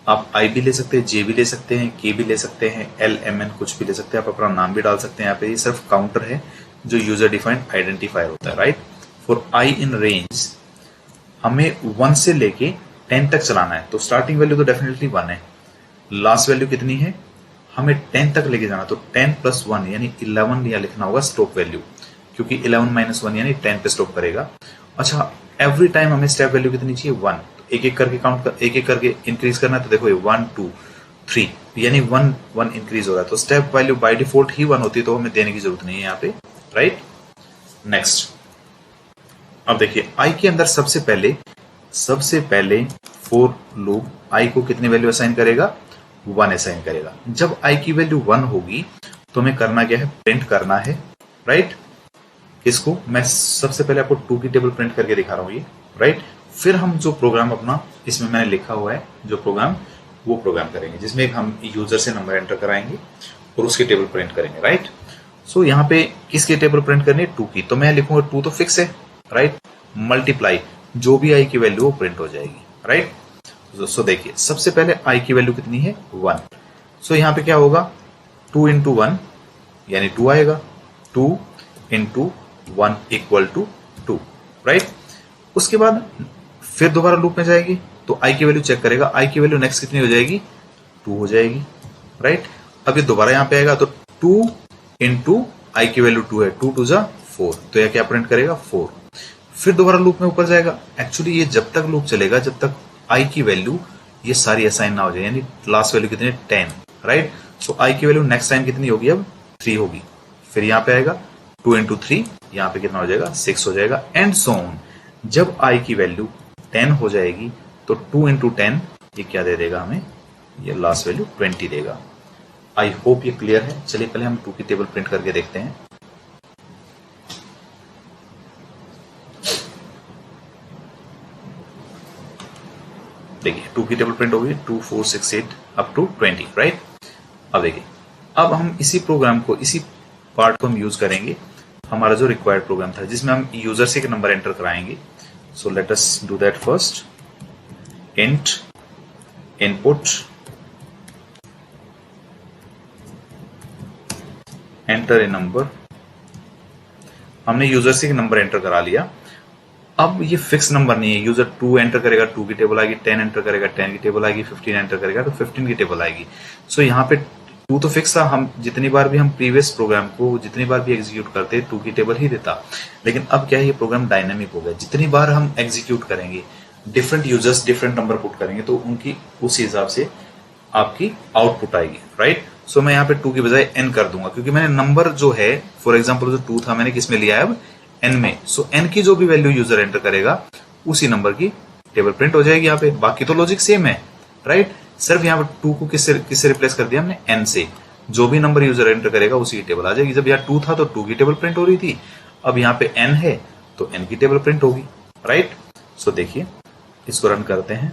आप आई भी ले सकते हैं, जे भी ले सकते हैं, के भी ले सकते हैं, एल एम एन कुछ भी ले सकते हैं, आप अपना नाम भी डाल सकते हैं। यहाँ पे ये सिर्फ काउंटर है जो यूजर डिफाइंड आइडेंटिफायर होता है, right. For I in range हमें 1 से लेके 10 तक चलाना है, तो स्टार्टिंग वैल्यू तो डेफिनेटली 1 है, लास्ट वैल्यू कितनी है, हमें 10 तक लेके जाना, तो 10 + 1 यानी 11 यहाँ लिखना होगा स्टॉप वैल्यू, क्योंकि 11 - 1 यानी 10 पे स्टॉप करेगा। अच्छा, एवरी टाइम हमें स्टेप वैल्यू कितनी चाहिए 1, तो एक एक करके काउंट कर, एक एक करके इंक्रीज करना है। तो देखो ये 1 2 3 यानी 1 1 इंक्रीज हो रहा है, तो स्टेप वैल्यू बाय डिफॉल्ट ही 1 होती है, तो हमें देने की जरूरत नहीं है यहाँ पे, राइट। नेक्स्ट, अब देखिए आई के अंदर सबसे पहले फॉर लूप आई को कितनी वैल्यू असाइन करेगा, 1 असाइन करेगा। जब आई की वैल्यू 1 होगी तो हमें करना क्या है, प्रिंट करना है, राइट। इसको मैं सबसे पहले आपको 2 की टेबल प्रिंट करके दिखा रहा हूं ये, राइट। फिर हम जो प्रोग्राम अपना इसमें मैंने लिखा हुआ है जो प्रोग्राम, वो प्रोग्राम करेंगे जिसमें हम यूजर से नंबर एंटर कराएंगे और उसकी टेबल प्रिंट करेंगे, राइट। सो यहाँ पे किसकी टेबल प्रिंट करनी है, 2 की, तो मैं लिखूंगा 2 तो फिक्स है, राइट। मल्टीप्लाई जो भी आई की वैल्यू वो प्रिंट हो जाएगी, राइट। सो देखिए सबसे पहले आई की वैल्यू कितनी है 1, सो यहाँ पे क्या होगा 2 into 1 यानी 2 आएगा, 2 into 1 = 2, राइट। उसके बाद फिर दोबारा लूप में जाएगी तो आई की वैल्यू चेक करेगा, आई की वैल्यू नेक्स्ट कितनी हो जाएगी 2 हो जाएगी, राइट। अब ये दोबारा यहाँ पे आएगा तो 2 into आई की वैल्यू 2 है, 2 2 जा 4, तो यह क्या प्रिंट करेगा 4। फिर दोबारा लूप में ऊपर जाएगा। एक्चुअली ये जब तक लूप चलेगा जब तक आई की वैल्यू ये सारी असाइन ना हो जाए, यानी लास्ट वैल्यू कितनी 10, राइट। सो आई की वैल्यू नेक्स्ट टाइम कितनी होगी, अब 3 होगी। फिर यहाँ पे आएगा 2 into 3, यहाँ पे कितना हो जाएगा 6 हो जाएगा, एंड सो ऑन। जब आई की वैल्यू 10 हो जाएगी तो 2 into 10 ये क्या दे देगा हमें, ये लास्ट वैल्यू 20 देगा। आई होप ये क्लियर है। चलिए पहले हम 2 की टेबल प्रिंट करके देखते हैं। देखिए 2 की टेबल प्रिंट होगी 2 4 6 8 अप टू 20, राइट। अब देखिए अब हम इसी प्रोग्राम को, इसी पार्ट को हम यूज करेंगे हमारा जो रिक्वायर्ड प्रोग्राम था जिसमें हम यूजर से एक नंबर एंटर कराएंगे। सो let us do that first. Int input enter a number, हमने यूजर से एक नंबर एंटर करा लिया। अब ये फिक्स नंबर नहीं है, यूजर 2 एंटर करेगा 2 की टेबल आएगी, 10 एंटर करेगा 10 की टेबल आएगी, 15 एंटर करेगा तो 15 की टेबल आएगी। सो यहाँ पे 2 तो फिक्स था, हम जितनी बार भी हम प्रीवियस प्रोग्राम को जितनी बार भी एग्जीक्यूट करते 2 की टेबल ही देता। लेकिन अब क्या है, ये प्रोग्राम डायनामिक हो गया, जितनी बार हम एग्जीक्यूट करेंगे different users different number put करेंगे तो उनकी उस हिसाब से आपकी आउटपुट आएगी, राइट। सो मैं यहाँ पे 2 की बजाय n कर दूंगा, क्योंकि मैंने नंबर जो है फॉर एग्जाम्पल जो 2 था मैंने किस में लिया है अब n में। सो n की जो भी वैल्यू यूजर एंटर करेगा उसी नंबर की टेबल प्रिंट हो जाएगी यहाँ पे। बाकी तो लॉजिक सेम है, राइट। सिर्फ यहाँ पे 2 को किससे रिप्लेस कर दिया हमने, n से। जो भी नंबर यूजर एंटर करेगा उसी की टेबल आ जाएगी। जब यहाँ 2 था तो 2 की टेबल प्रिंट हो रही थी, अब यहाँ पे n है तो n की टेबल प्रिंट होगी, राइट। सो देखिए इसको रन करते हैं।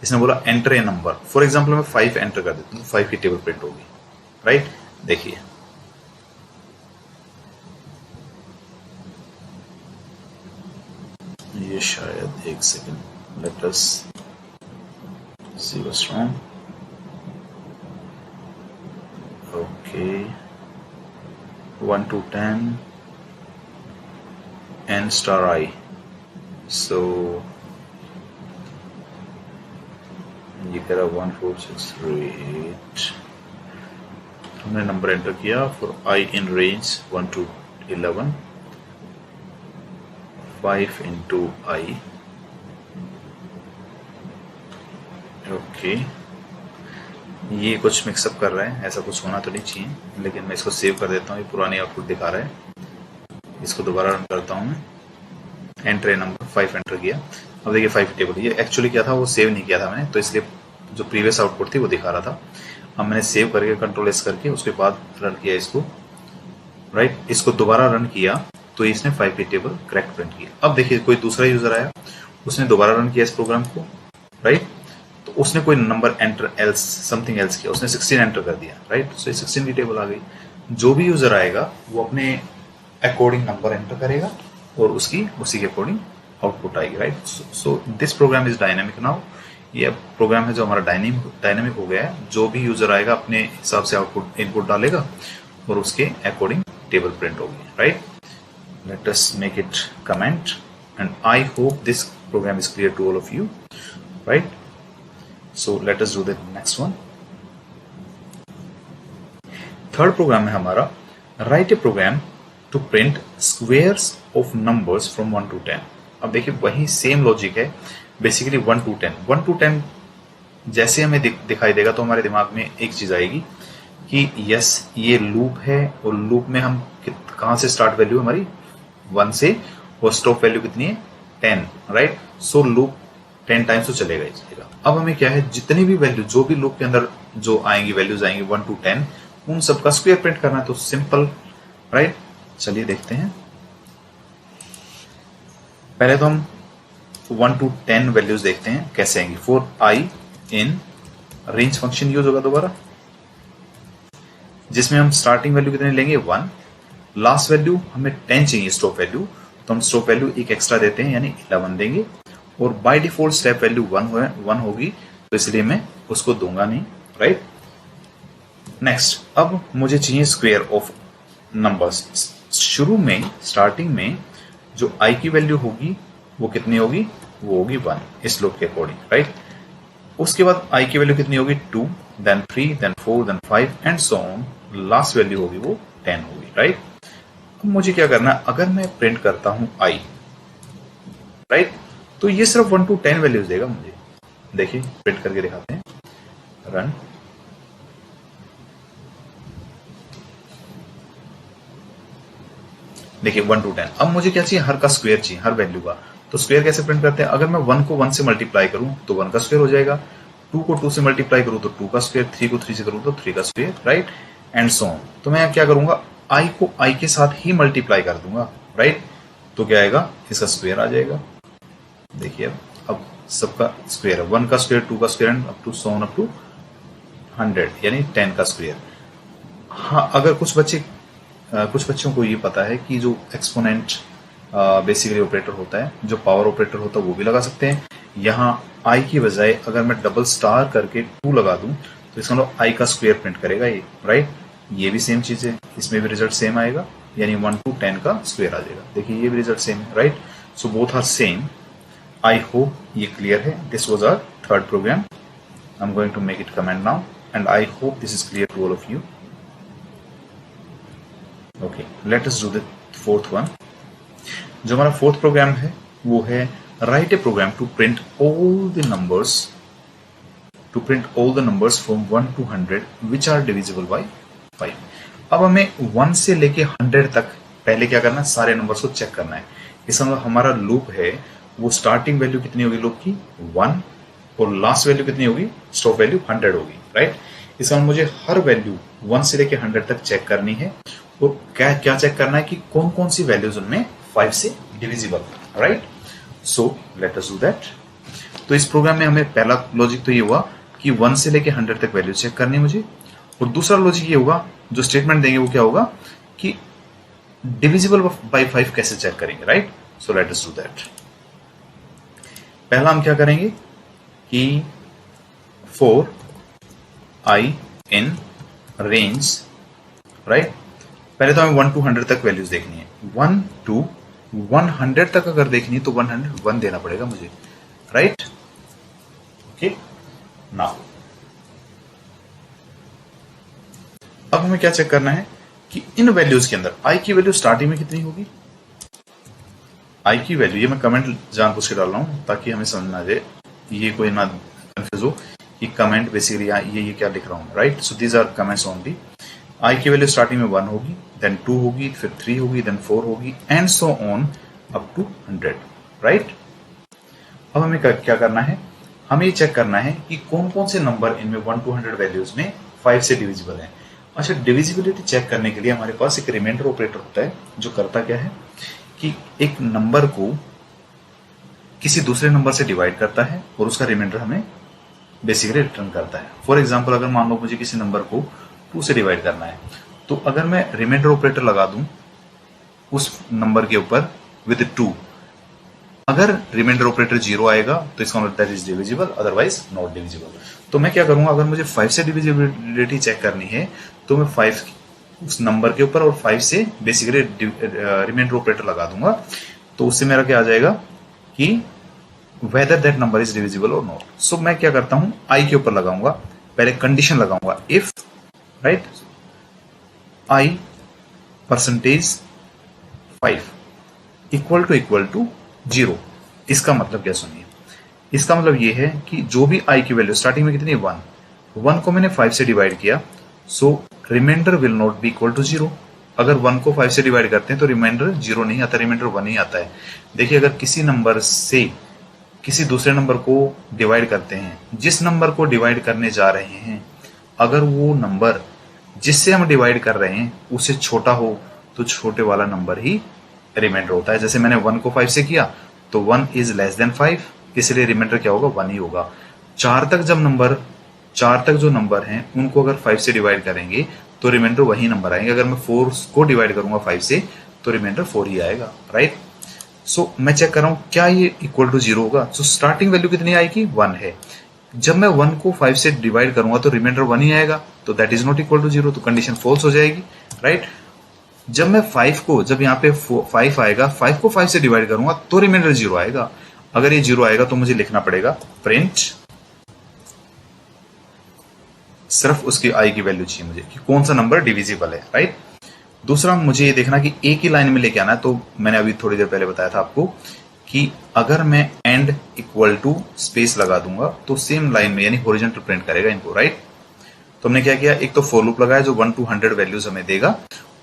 इसने बोला enter a number, for example मैं 5 एंटर कर देता हूँ, 5 की टेबल प्रिंट होगी, राइट। देखिए ये शायद एक second, late us see what's wrong. Okay 1 to 10 n star I, सो ये कह रहा 1 4 6 3 8। हमने नंबर एंटर किया for I in range 1 to 11, 5 into I। Okay ये कुछ मिक्सअप कर रहे हैं, ऐसा कुछ होना तो नहीं चाहिए, लेकिन मैं इसको सेव कर देता हूँ। ये पुरानी आउटपुट दिखा रहा है। इसको दोबारा रन करता हूँ मैं, एंटर ए नंबर 5 एंटर किया। अब देखिए 5 टेबल, ये एक्चुअली क्या था वो सेव नहीं किया था मैंने, तो इसलिए जो प्रीवियस आउटपुट थी वो दिखा रहा था। अब मैंने सेव करके कंट्रोल एस करके उसके बाद रन किया इसको, राइट। इसको दोबारा रन किया तो इसने 5 की टेबल करेक्ट प्रिंट किया। अब देखिए कोई दूसरा यूजर आया, उसने दोबारा रन किया इस प्रोग्राम को, राइट। तो उसने कोई number enter else something else किया, उसने 16 एंटर कर दिया, राइट। सो 16 की टेबल आ गई। जो भी यूजर आएगा वो अपने अकॉर्डिंग नंबर एंटर करेगा और उसी के अकॉर्डिंग आउटपुट आएगी, right. So this program is dynamic now. ये प्रोग्राम है जो हमारा डायनेमिक हो गया है। जो भी यूजर आएगा अपने हिसाब से आउटपुट इनपुट डालेगा और उसके अकॉर्डिंग टेबल प्रिंट होगी, right. Let us make it comment and I hope this program is clear to all of you, right. So let us do the next one. Third program है हमारा right a program to print squares of numbers from 1 to 10। अब देखिए वही same logic है, basically 1 to 10। 1 to 10 जैसे हमें दिखाई देगा तो हमारे दिमाग में एक चीज आएगी कि यस ये लूप है, और लूप में हम कहां से स्टार्ट वैल्यू हमारी 1 से और स्टॉप वैल्यू कितनी है 10, राइट। सो लूप 10 टाइम्स तो चलेगा ही चलेगा। अब हमें क्या है, जितनी भी वैल्यू जो भी लूप के अंदर जो आएंगी वैल्यूज आएंगी 1 to 10 उन सबका स्क्वायर प्रिंट करना है, तो सिंपल, राइट। चलिए देखते हैं। पहले तो हम 1 to 10 वैल्यूज देखते हैं कैसे आएंगी। For I in range function use होगा दोबारा, जिसमें हम स्टार्टिंग वैल्यू कितने लेंगे 1, लास्ट वैल्यू हमें 10 चाहिए स्टॉप वैल्यू, तो हम स्टॉप वैल्यू एक एक्स्ट्रा देते हैं यानी 11 देंगे। और बाय डिफॉल्ट स्टेप वैल्यू 1 होगी, तो इसलिए मैं उसको दूंगा नहीं, राइट। नेक्स्ट, अब मुझे चाहिए स्क्वायर ऑफ नंबर्स। शुरू में स्टार्टिंग में जो आई की वैल्यू होगी वो कितनी होगी, वो होगी 1 इस लूप के अकॉर्डिंग, राइट। उसके बाद आई की वैल्यू कितनी होगी 2, then 3, then 4, then 5 and so on. Last value होगी वो 10 होगी, राइट। अब मुझे क्या करना है, अगर मैं प्रिंट करता हूं आई, राइट, तो ये सिर्फ 1 to 10 वैल्यूज देगा मुझे। देखिए प्रिंट करके दिखाते हैं, रन। देखिए 1 to 10। अब मुझे क्या चाहिए, हर का स्क्वायर चाहिए, हर वैल्यू का। तो स्क्वायर कैसे प्रिंट करते हैं, अगर मैं 1 को 1 से मल्टीप्लाई करूं तो 1 का स्क्वायर हो जाएगा, 2 को 2 से मल्टीप्लाई करूं तो 2 का स्क्वायर, 3 को 3 से करूं तो 3 का square, right, and so on. तो मैं क्या करूंगा, आई को आई के साथ ही मल्टीप्लाई कर दूंगा, राइट। तो क्या आएगा, इसका स्क्वायर आ जाएगा। देखिए अब सबका स्क्वायर है, 1 का स्क्वायर, 2 का square and up to so on up to 100 यानी 10 का स्क्वायर। हाँ, अगर कुछ बच्चों को ये पता है कि जो एक्सपोनेंट बेसिकली ऑपरेटर होता है, जो पावर ऑपरेटर होता है वो भी लगा सकते हैं। यहाँ आई की बजाय अगर मैं डबल स्टार करके 2 लगा दूं तो इसका मतलब आई का स्क्वायर प्रिंट करेगा ये, राइट। ये भी सेम चीज है, इसमें भी रिजल्ट सेम आएगा, यानी 1 to 10 का स्क्वायर आ जाएगा। देखिए ये भी रिजल्ट सेम है, right. So both are same. I hope ये क्लियर है। This was our third program. I am going to make it comment now and I hope this is clear to all of you. Okay, let us do the fourth one. जो हमारा fourth program है वो है right a program to print all the numbers from 1 to 100 which are divisible bye 5। अब हमें 1 से लेके 100 तक पहले क्या करना है, सारे नंबर्स को चेक करना है। इसका मतलब हमारा लूप है वो स्टार्टिंग वैल्यू कितनी होगी लूप की 1 और लास्ट वैल्यू कितनी होगी, स्टॉप वैल्यू 100 होगी, राइट। इसका मतलब मुझे हर वैल्यू 1 से लेके 100 तक चेक करनी है और क्या क्या चेक करना है कि कौन कौन सी वैल्यूज उनमें 5 से divisible, right. So let us do that. तो इस प्रोग्राम में हमें पहला लॉजिक तो ये हुआ कि 1 से लेके 100 तक वैल्यू चेक करनी है मुझे, और दूसरा लॉजिक ये होगा, जो स्टेटमेंट देंगे वो क्या होगा कि डिविजिबल बाय 5 कैसे चेक करेंगे, right. So let us do that. पहला हम क्या करेंगे कि for I in range, right. पहले तो हमें 1 to 100 तक वैल्यूज देखनी है। 1 to 100 तक अगर देखनी है तो 101 देना पड़ेगा मुझे, राइट। ओके, नाउ अब हमें क्या चेक करना है कि इन वैल्यूज के अंदर आई की वैल्यू स्टार्टिंग में कितनी होगी। आई की वैल्यू, ये मैं कमेंट जानबूझ के डाल रहा हूं ताकि हमें समझ में आ जाए, ये कोई ना कंफ्यूज हो कि कमेंट बेसिकली ये क्या लिख रहा हूं, right. So these are comments only. I की वैल्यू स्टार्टिंग में 1 होगी, देन 2 होगी, फिर 3 होगी, देन 4 होगी, and so on up to 100, right. अब हमें क्या करना है, हमें ये चेक करना है कि कौन कौन से नंबर इनमें 1 to 100 वैल्यूज में 5 से डिविजिबल है। अच्छा, डिविजिबिलिटी चेक करने के लिए हमारे पास एक रिमाइंडर ऑपरेटर होता है जो करता क्या है कि एक नंबर को किसी दूसरे नंबर से डिवाइड करता है और उसका रिमाइंडर हमें बेसिकली रिटर्न करता है। फॉर एग्जाम्पल, अगर मान लो मुझे किसी नंबर को 2 से डिवाइड करना है, तो अगर मैं रिमाइंडर ऑपरेटर लगा दूं उस नंबर के ऊपर विद 2, अगर रिमाइंडर ऑपरेटर 0 आएगा तो इसका मतलब that is divisible, otherwise not divisible. तो मैं क्या करूंगा, अगर मुझे 5 से डिविजिबिलिटी चेक करनी है तो मैं 5 उस नंबर के ऊपर और 5 से बेसिकली रिमाइंडर ऑपरेटर लगा दूंगा। तो उससे मेरा क्या आ जाएगा कि whether that number is divisible और नॉट। सो मैं क्या करता हूं, आई के ऊपर लगाऊंगा, पहले कंडीशन लगाऊंगा, if, right, i percentage 5 equal to 0। इसका मतलब क्या, सुनिए, इसका मतलब ये है कि जो भी आई की वैल्यू स्टार्टिंग में कितनी है 1 को मैंने 5 से डिवाइड किया, so remainder will not be equal to 0। अगर 1 को 5 से डिवाइड करते हैं तो रिमाइंडर 0 नहीं आता, रिमाइंडर 1 ही आता है। देखिए, अगर किसी नंबर से किसी दूसरे नंबर को डिवाइड करते हैं, जिस नंबर को डिवाइड करने जा रहे हैं, अगर वो नंबर जिससे हम डिवाइड कर रहे हैं उससे छोटा हो तो छोटे वाला नंबर ही रिमाइंडर होता है। जैसे मैंने 1 को 5 से किया तो 1 इज लेस देन 5, इसलिए रिमाइंडर क्या होगा, 1 ही होगा। 4 तक जो नंबर हैं उनको अगर 5 से डिवाइड करेंगे तो रिमाइंडर वही नंबर आएंगे। अगर मैं 4 को डिवाइड करूंगा 5 से तो रिमाइंडर 4 ही आएगा, राइट। सो मैं चेक कर रहा हूं क्या ये इक्वल टू 0 होगा। सो स्टार्टिंग वैल्यू कितनी आएगी, 1 है। जब मैं 1 को 5 से डिवाइड करूंगा तो रिमाइंडर 1 ही आएगा, तो that is not equal to 0, तो कंडीशन फॉल्स हो जाएगी, राइट। जब मैं 5 को, जब यहाँ पे 5 आएगा, 5 को 5 से डिवाइड करूंगा तो रिमाइंडर 0 आएगा। अगर ये 0 आएगा तो मुझे लिखना पड़ेगा प्रिंट, सिर्फ उसकी आई की वैल्यू चाहिए मुझे कि कौन सा नंबर डिविजिबल है, राइट। दूसरा, मुझे ये देखना कि एक ही लाइन में लेके आना है। तो मैंने अभी थोड़ी देर पहले बताया था आपको कि अगर मैं एंड इक्वल टू स्पेस लगा दूंगा तो सेम लाइन में यानी हॉरिजॉन्टल प्रिंट करेगा इनको, राइट। तो हमने क्या किया, एक तो फॉर लूप लगाया जो 1 to 100 वैल्यूज हमें देगा,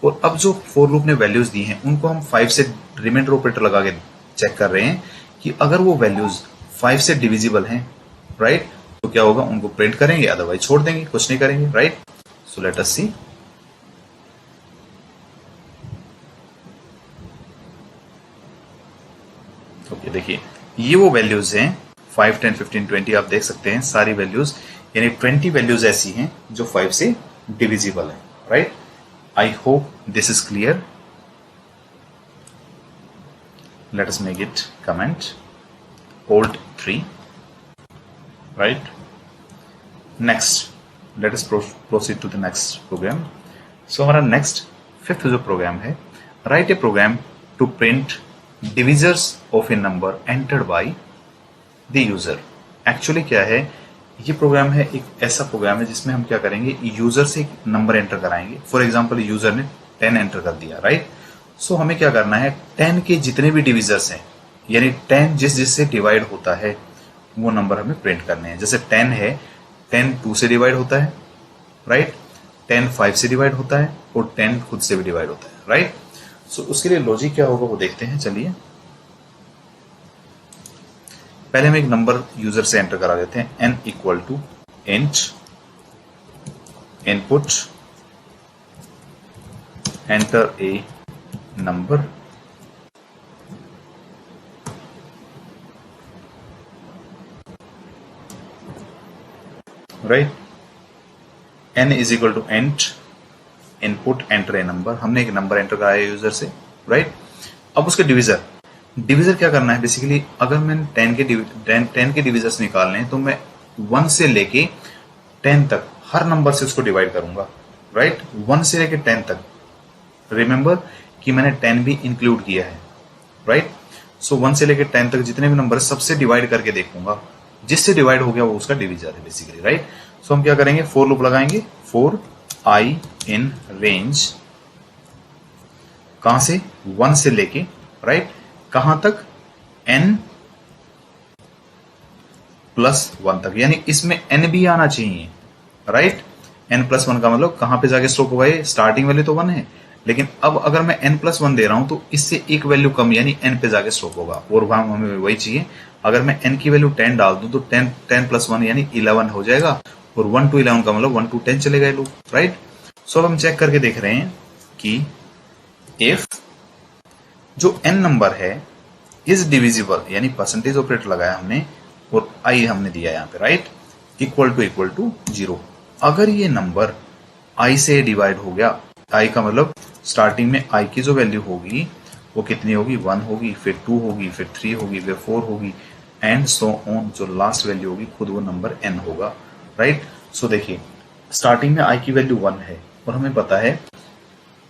और अब जो फॉर लूप ने वैल्यूज दी हैं उनको हम 5 से रिमाइंडर ऑपरेटर लगा के चेक कर रहे हैं कि अगर वो वैल्यूज 5 से डिविजिबल हैं, राइट, तो क्या होगा, उनको प्रिंट करेंगे, अदरवाइज छोड़ देंगे, कुछ नहीं करेंगे, राइट। सो लेट अस सी। ओके, देखिए ये वो वैल्यूज हैं 5, 10, 15, 20, आप देख सकते हैं सारी वैल्यूज, यानी 20 वैल्यूज ऐसी हैं जो 5 से डिविजिबल है, right. I hope this is clear. Late us make it comment Alt 3, right. Next, let us proceed to the next program. So हमारा next 5th जो प्रोग्राम है right a program to print divisors of a number entered by the user. Actually क्या है, ये program है, एक ऐसा programme है जिसमें हम क्या करेंगे, यूजर से एक नंबर एंटर कराएंगे। फॉर एग्जांपल यूजर ने 10 एंटर कर दिया, राइट। सो हमें क्या करना है, 10 के जितने भी डिविजर्स हैं, यानी 10 जिससे डिवाइड होता है वो नंबर हमें प्रिंट करने हैं। जैसे 10 है, 10 2 से डिवाइड होता है, राइट, 10 5 से डिवाइड होता है और 10 खुद से भी डिवाइड होता है, राइट। सो उसके लिए लॉजिक क्या होगा वो देखते हैं। चलिए पहले हम एक नंबर यूजर से एंटर करा देते हैं, n equal to int input enter a number, right, n is equal to int input enter a number. हमने एक नंबर एंटर कराया यूजर से, राइट। अब उसके डिविजर क्या करना है, बेसिकली अगर मैंने 10 के डिविजर्स निकालने हैं तो मैं 1 से लेके 10 तक हर नंबर से उसको डिवाइड करूंगा, राइट। 1 से लेके 10 तक, रिमेंबर कि मैंने 10 भी इंक्लूड किया है, राइट। सो 1 से लेके 10 तक जितने भी नंबर सबसे डिवाइड करके देखूंगा, जिससे डिवाइड हो गया वो उसका डिविजर है बेसिकली, राइट। सो हम क्या करेंगे, फॉर लूप लगाएंगे, फॉर आई इन रेंज, कहां से, 1 से लेके, राइट, कहां तक, n प्लस 1 तक, यानी इसमें n भी आना चाहिए, राइट। n प्लस 1 का मतलब कहां पे जाके स्टॉप होगा, ये स्टार्टिंग वैल्यू तो 1 है, लेकिन अब अगर मैं n प्लस 1 दे रहा हूं तो इससे एक वैल्यू कम, यानी n पे जाके स्टॉप होगा, और वहां हमें वही चाहिए। अगर मैं n की वैल्यू 10 डाल दूं तो 10 प्लस 1 यानी 11 हो जाएगा, और 1 to 11 का मतलब 1 to 10 चले गए लोग, राइट। सो अब हम चेक करके देख रहे हैं कि इफ जो n नंबर है इज डिविजिबल, यानी परसेंटेज ऑपरेटर लगाया हमने और i हमने दिया यहाँ पे, राइट, इक्वल टू 0। अगर ये नंबर i से डिवाइड हो गया, i का मतलब स्टार्टिंग में i की जो वैल्यू होगी वो कितनी होगी, 1 होगी, फिर 2 होगी, फिर 3 होगी, फिर 4 होगी, एंड सो ऑन, जो लास्ट वैल्यू होगी खुद वो नंबर n होगा, राइट। सो देखिए स्टार्टिंग में i की वैल्यू 1 है और हमें पता है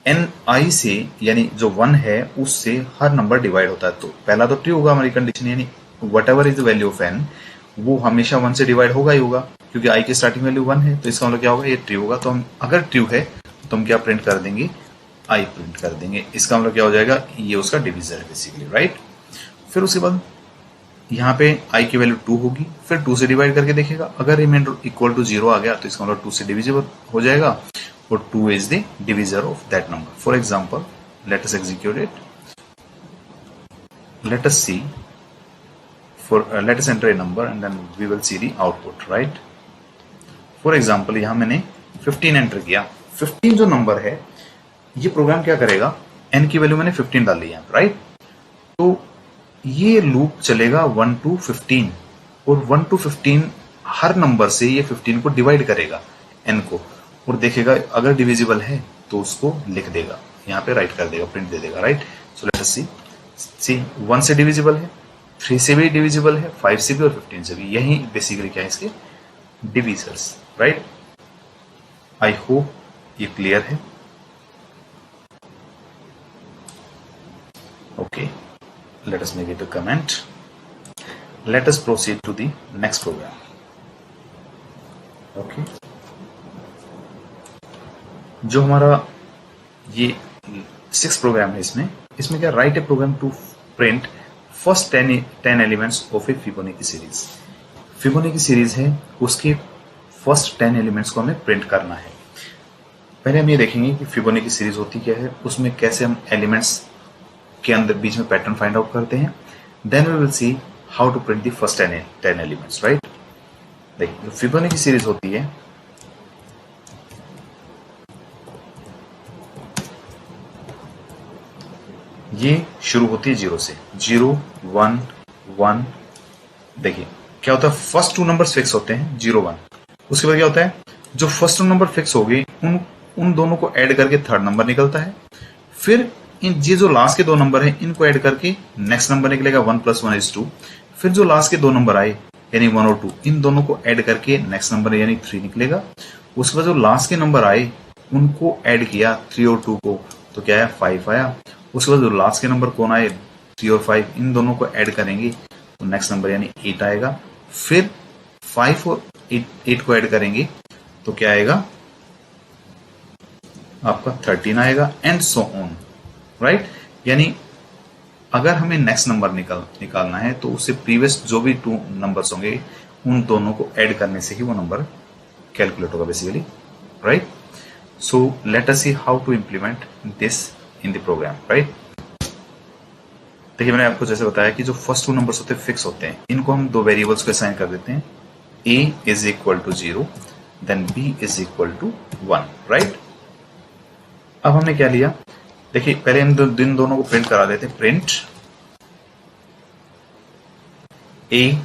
n i से, यानी जो 1 है उससे हर नंबर डिवाइड होता है, तो पहला तो ट्रू होगा हमारी कंडीशन, यानी what ever is the value of n वो हमेशा 1 से डिवाइड होगा ही होगा, क्योंकि i की स्टार्टिंग वैल्यू 1 है, तो इसका मतलब क्या होगा, ये ट्रू होगा। तो हम अगर ट्रू है तो हम क्या प्रिंट कर देंगे, i प्रिंट कर देंगे। इसका मतलब क्या हो जाएगा, ये उसका डिविजर है बेसिकली, राइट। फिर उसके बाद यहाँ पे i की वैल्यू 2 होगी, फिर 2 से डिवाइड करके देखेगा, अगर रिमाइंडर इक्वल टू 0 आ गया तो इसका मतलब 2 से डिविजिबल हो जाएगा, और 2 is the divisor of that number. For example, let us execute it. Let us see. Let us enter a number and then we will see the output, right? For example, यहाँ मैंने 15 enter किया। 15 जो number है, ये programme क्या करेगा, n की value मैंने 15 डाल दी है, राइट। तो ये लूप चलेगा 1 to 15, और 1 to 15 हर नंबर से ये 15 को डिवाइड करेगा n को, और देखेगा अगर डिविजिबल है तो उसको लिख देगा, यहाँ पे राइट कर देगा, प्रिंट दे देगा, राइट। सो लेट अस सी 1 से डिविजिबल है, 3 से भी डिविजिबल है, 5 से भी और 15 से भी, यही बेसिकली क्या है इसके डिविजर्स, राइट। आई होप ये क्लियर है। Okay, let us make it a comment. Let us proceed to the next program. Okay, जो हमारा ये 6 प्रोग्राम है, इसमें क्या, right a program to print first 10 elements of a Fibonacci series. Fibonacci series है, उसके फर्स्ट 10 एलिमेंट्स को हमें प्रिंट करना है। पहले हम ये देखेंगे कि फिबोनाची सीरीज होती क्या है, उसमें कैसे हम एलिमेंट्स के अंदर बीच में पैटर्न फाइंड आउट करते हैं, then we will see how to print the first 10 elements, right. देखिए फिबोनाची सीरीज होती है, ये शुरू होती है 0 से, 0 1 1। देखिए क्या होता है, फर्स्ट 2 नंबर्स फिक्स होते हैं 0 1, उसके बाद क्या होता है, जो फर्स्ट 2 नंबर फिक्स हो गए उन दोनों को ऐड करके थर्ड नंबर निकलता है, फिर ये जो लास्ट के 2 नंबर हैं इनको ऐड करके नेक्स्ट नंबर निकलेगा, 1 + 1 = 2। फिर जो लास्ट के 2 नंबर आए यानी 1 और 2, इन दोनों को ऐड करके नेक्स्ट नंबर यानी 3 निकलेगा। उसके बाद जो लास्ट के नंबर आए उनको ऐड किया 3 और 2 को, तो क्या है 5 आया। उसके बाद जो लास्ट के नंबर कौन आए 3 और 5, इन दोनों को ऐड करेंगे तो नेक्स्ट नंबर यानी 8 आएगा। फिर 5 और 8 को ऐड करेंगे तो क्या आएगा आपका 13 आएगा, एंड सो ऑन, राइट। यानी अगर हमें नेक्स्ट नंबर निकालना है तो उससे प्रीवियस जो भी 2 नंबर्स होंगे उन दोनों को ऐड करने से ही वो नंबर कैलकुलेट होगा basically, right. So let us see how to implement this in the program, right. देखिए मैंने आपको जैसे बताया कि जो फर्स्ट 2 नंबर्स होते हैं फिक्स होते हैं, इनको हम 2 वेरिएबल्स को असाइन कर देते हैं, a is equal to 0 then b is equal to 1, right. अब हमने क्या लिया, देखिए पहले हम इन दोनों को प्रिंट करा देते हैं, प्रिंट a,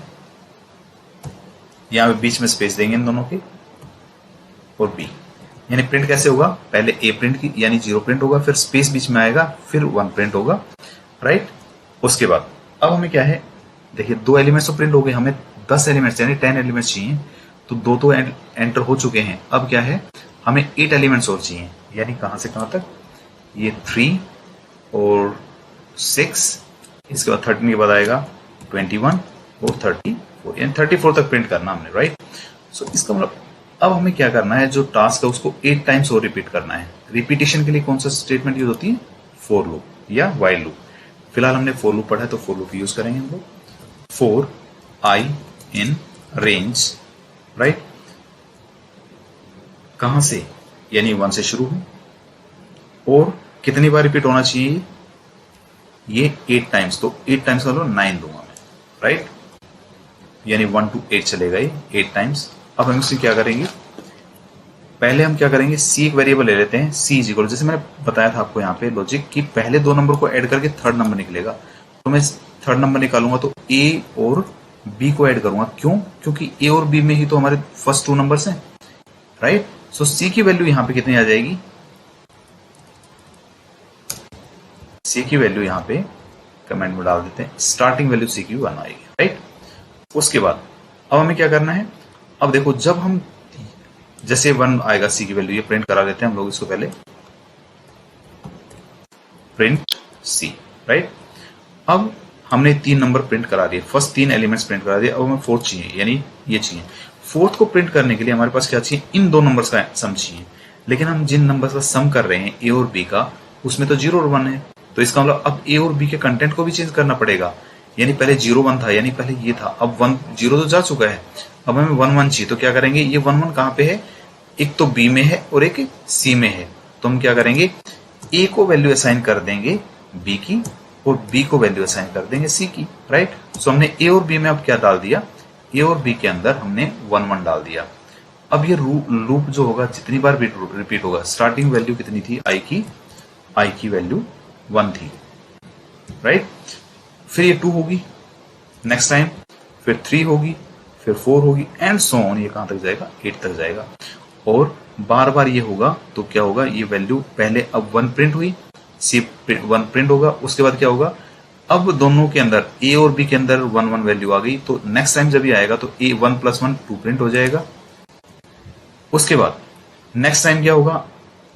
यहां पे बीच में स्पेस देंगे इन दोनों के, और b, यानी प्रिंट कैसे होगा, पहले a प्रिंट की यानी 0 प्रिंट होगा, फिर स्पेस बीच में आएगा, फिर 1 प्रिंट होगा, राइट। उसके बाद अब हमें क्या है, देखिए 2 एलिमेंट्स तो प्रिंट हो गए, हमें 10 एलिमेंट्स यानी 10 एलिमेंट्स चाहिए, तो 2 तो एंटर हो चुके हैं। अब क्या है, हमें 8 एलिमेंट्स और चाहिए, यानी कहां से कहां तक, ये 3 और 6, इसके बाद 13 के बाद आएगा 21 और 34, यानी 34 तक प्रिंट करना हमने, राइट। सो इसका मतलब अब हमें क्या करना है, जो टास्क है उसको 8 टाइम्स और रिपीट करना है। रिपीटेशन के लिए कौन सा स्टेटमेंट यूज होती है, फॉर लूप या व्हाइल लूप। फिलहाल हमने फॉर लूप पढ़ा है तो फॉर लूप यूज करेंगे हम लोग। For I in range, right, कहां से, यानी 1 से शुरू हो, और कितनी बार रिपीट होना चाहिए, ये 8 टाइम्स, तो 8 टाइम्स का 9 दूंगा मैं, राइट, यानी 1 to 8 चलेगा ये 8 टाइम्स। अब हम इससे क्या करेंगे, पहले हम क्या करेंगे, सी एक वेरिएबल ले लेते हैं, सी इज इक्वल, जैसे मैंने बताया था आपको यहाँ पे लॉजिक कि पहले 2 नंबर को ऐड करके थर्ड नंबर निकलेगा, तो मैं थर्ड नंबर निकालूंगा तो ए और बी को ऐड करूंगा, क्यों, क्योंकि ए और बी में ही तो हमारे फर्स्ट 2 नंबर्स हैं, राइट। सो सी की वैल्यू यहाँ पे कितनी आ जाएगी, सी की वैल्यू यहाँ पे कमेंट में डाल देते हैं, स्टार्टिंग वैल्यू सी की 1 आएगी, राइट। उसके बाद अब हमें क्या करना है, अब देखो जब हम जैसे 1 आएगा सी की वैल्यू, ये प्रिंट करा लेते हैं हम लोग इसको, पहले प्रिंट सी, राइट। अब हमने 3 नंबर प्रिंट करा दिए, फर्स्ट 3 एलिमेंट्स प्रिंट करा दिए, अब हमें फोर्थ चाहिए, यानी ये चाहिए। फोर्थ को प्रिंट करने के लिए हमारे पास क्या चाहिए, इन 2 नंबर्स का सम चाहिए, लेकिन हम जिन नंबर्स का सम कर रहे हैं ए और बी का, उसमें तो 0 और 1 है, तो इसका मतलब अब ए और बी के कंटेंट को भी चेंज करना पड़ेगा, यानी पहले 0 1 था, यानी पहले ये था, अब 1 0 तो जा चुका है, अब हमें 1 1 चाहिए, तो क्या करेंगे, ये 1 1 कहां पे है, एक तो बी में है और एक सी में है, तो हम क्या करेंगे, ए को वैल्यू असाइन कर देंगे बी की, और बी को वैल्यू असाइन कर देंगे सी की, राइट। सो हमने ए और बी में अब क्या डाल दिया, ए और बी के अंदर हमने 1 1 डाल दिया। अब ये लूप जो होगा जितनी बार रिपीट होगा, स्टार्टिंग वैल्यू कितनी थी आई की वैल्यू 1 थी, राइट। फिर ये 2 होगी नेक्स्ट टाइम, फिर 3 होगी, फिर 4 होगी, एंड सो ऑन, ये कहां तक जाएगा, 8 तक जाएगा। और बार बार ये होगा तो क्या होगा, ये वैल्यू पहले अब 1 प्रिंट हुई, सी 1 प्रिंट होगा, उसके बाद क्या होगा, अब दोनों के अंदर ए और बी के अंदर 1 1 वैल्यू आ गई, तो नेक्स्ट टाइम जब ये आएगा तो ए 1 + 1 2 प्रिंट हो जाएगा। उसके बाद नेक्स्ट टाइम क्या होगा,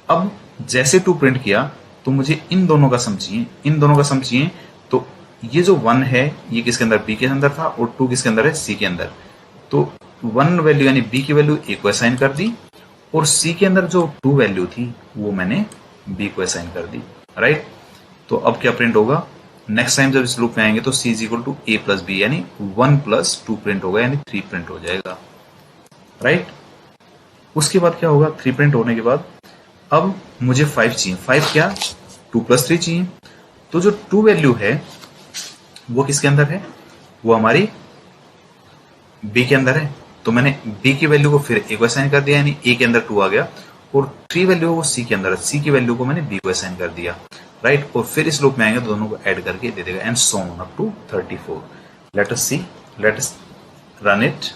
अब जैसे 2 प्रिंट किया तो मुझे इन दोनों का सम चाहिए, इन दोनों का सम चाहिए, तो ये जो 1 है ये किसके अंदर, बी के अंदर था, और 2 किसके अंदर है, सी के अंदर। तो 1 वैल्यू यानी बी की वैल्यू ए को असाइन कर दी, और सी के अंदर जो 2 वैल्यू थी वो मैंने बी को असाइन कर दी, राइट। तो अब क्या प्रिंट होगा, नेक्स्ट टाइम जब इस लूप में आएंगे तो C is equal to A plus B, यानी 1 + 2 प्रिंट होगा, यानी 3 प्रिंट हो जाएगा, राइट। उसके बाद क्या होगा, 3 प्रिंट होने के बाद अब मुझे 5 चाहिए, 5 क्या, 2 + 3 चाहिए, तो जो 2 वैल्यू है वो किसके अंदर है, वो हमारी बी के अंदर है, तो मैंने बी की वैल्यू को फिर ए को असाइन कर दिया, यानी ए के अंदर 2 आ गया, और 3 वैल्यू वो सी के अंदर है, सी की वैल्यू को मैंने बी को असाइन कर दिया, राइट। और फिर इस लूप में आएंगे तो दोनों को ऐड करके दे देगा, and so on up to 34। Let us see, let us run it.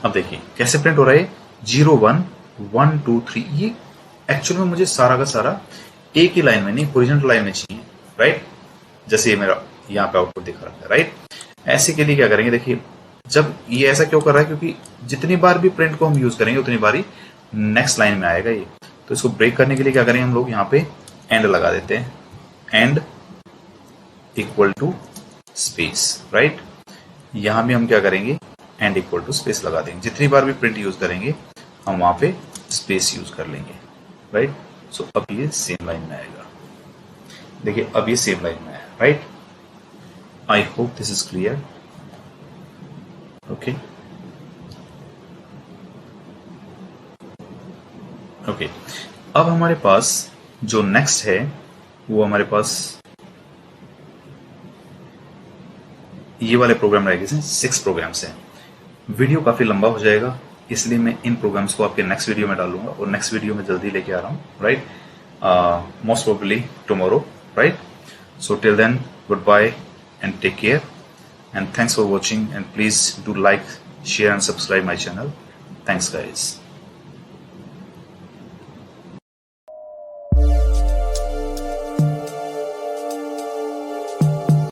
अब देखिए कैसे प्रिंट हो रहा है, 0 1 1 2 3, ये एक्चुअल में मुझे सारा का सारा एक ही लाइन में नहीं, हॉरिजॉन्टल लाइन में चाहिए, राइट। जैसे ये मेरा यहाँ पे आउटपुट दिखा रहा है, राइट। ऐसे के लिए क्या करेंगे, देखिए जब ये ऐसा क्यों कर रहा है, क्योंकि जितनी बार भी प्रिंट को हम यूज करेंगे उतनी बारी नेक्स्ट लाइन में आएगा ये। तो इसको ब्रेक करने के लिए क्या करेंगे हम लोग, यहाँ पे एंड लगा देते हैं, end equal to space, right. यहां भी हम क्या करेंगे, एंड इक्वल टू स्पेस लगा देंगे। जितनी बार भी प्रिंट यूज करेंगे हम वहां पे स्पेस यूज कर लेंगे, राइट। सो अब ये सेम लाइन में आएगा, देखिए अब ये सेम लाइन में आया, right. I hope this is clear, okay okay. अब हमारे पास जो नेक्स्ट है वो हमारे पास ये वाले प्रोग्राम रह गए, 6 प्रोग्राम्स हैं। वीडियो काफी लंबा हो जाएगा, इसलिए मैं इन प्रोग्राम्स को आपके नेक्स्ट वीडियो में डालूंगा, और नेक्स्ट वीडियो में जल्दी लेके आ रहा हूँ, right, most probably tomorrow, right. So till then, goodbye and take care, and thanks for watching, and please do like, share and subscribe my channel. Thanks guys.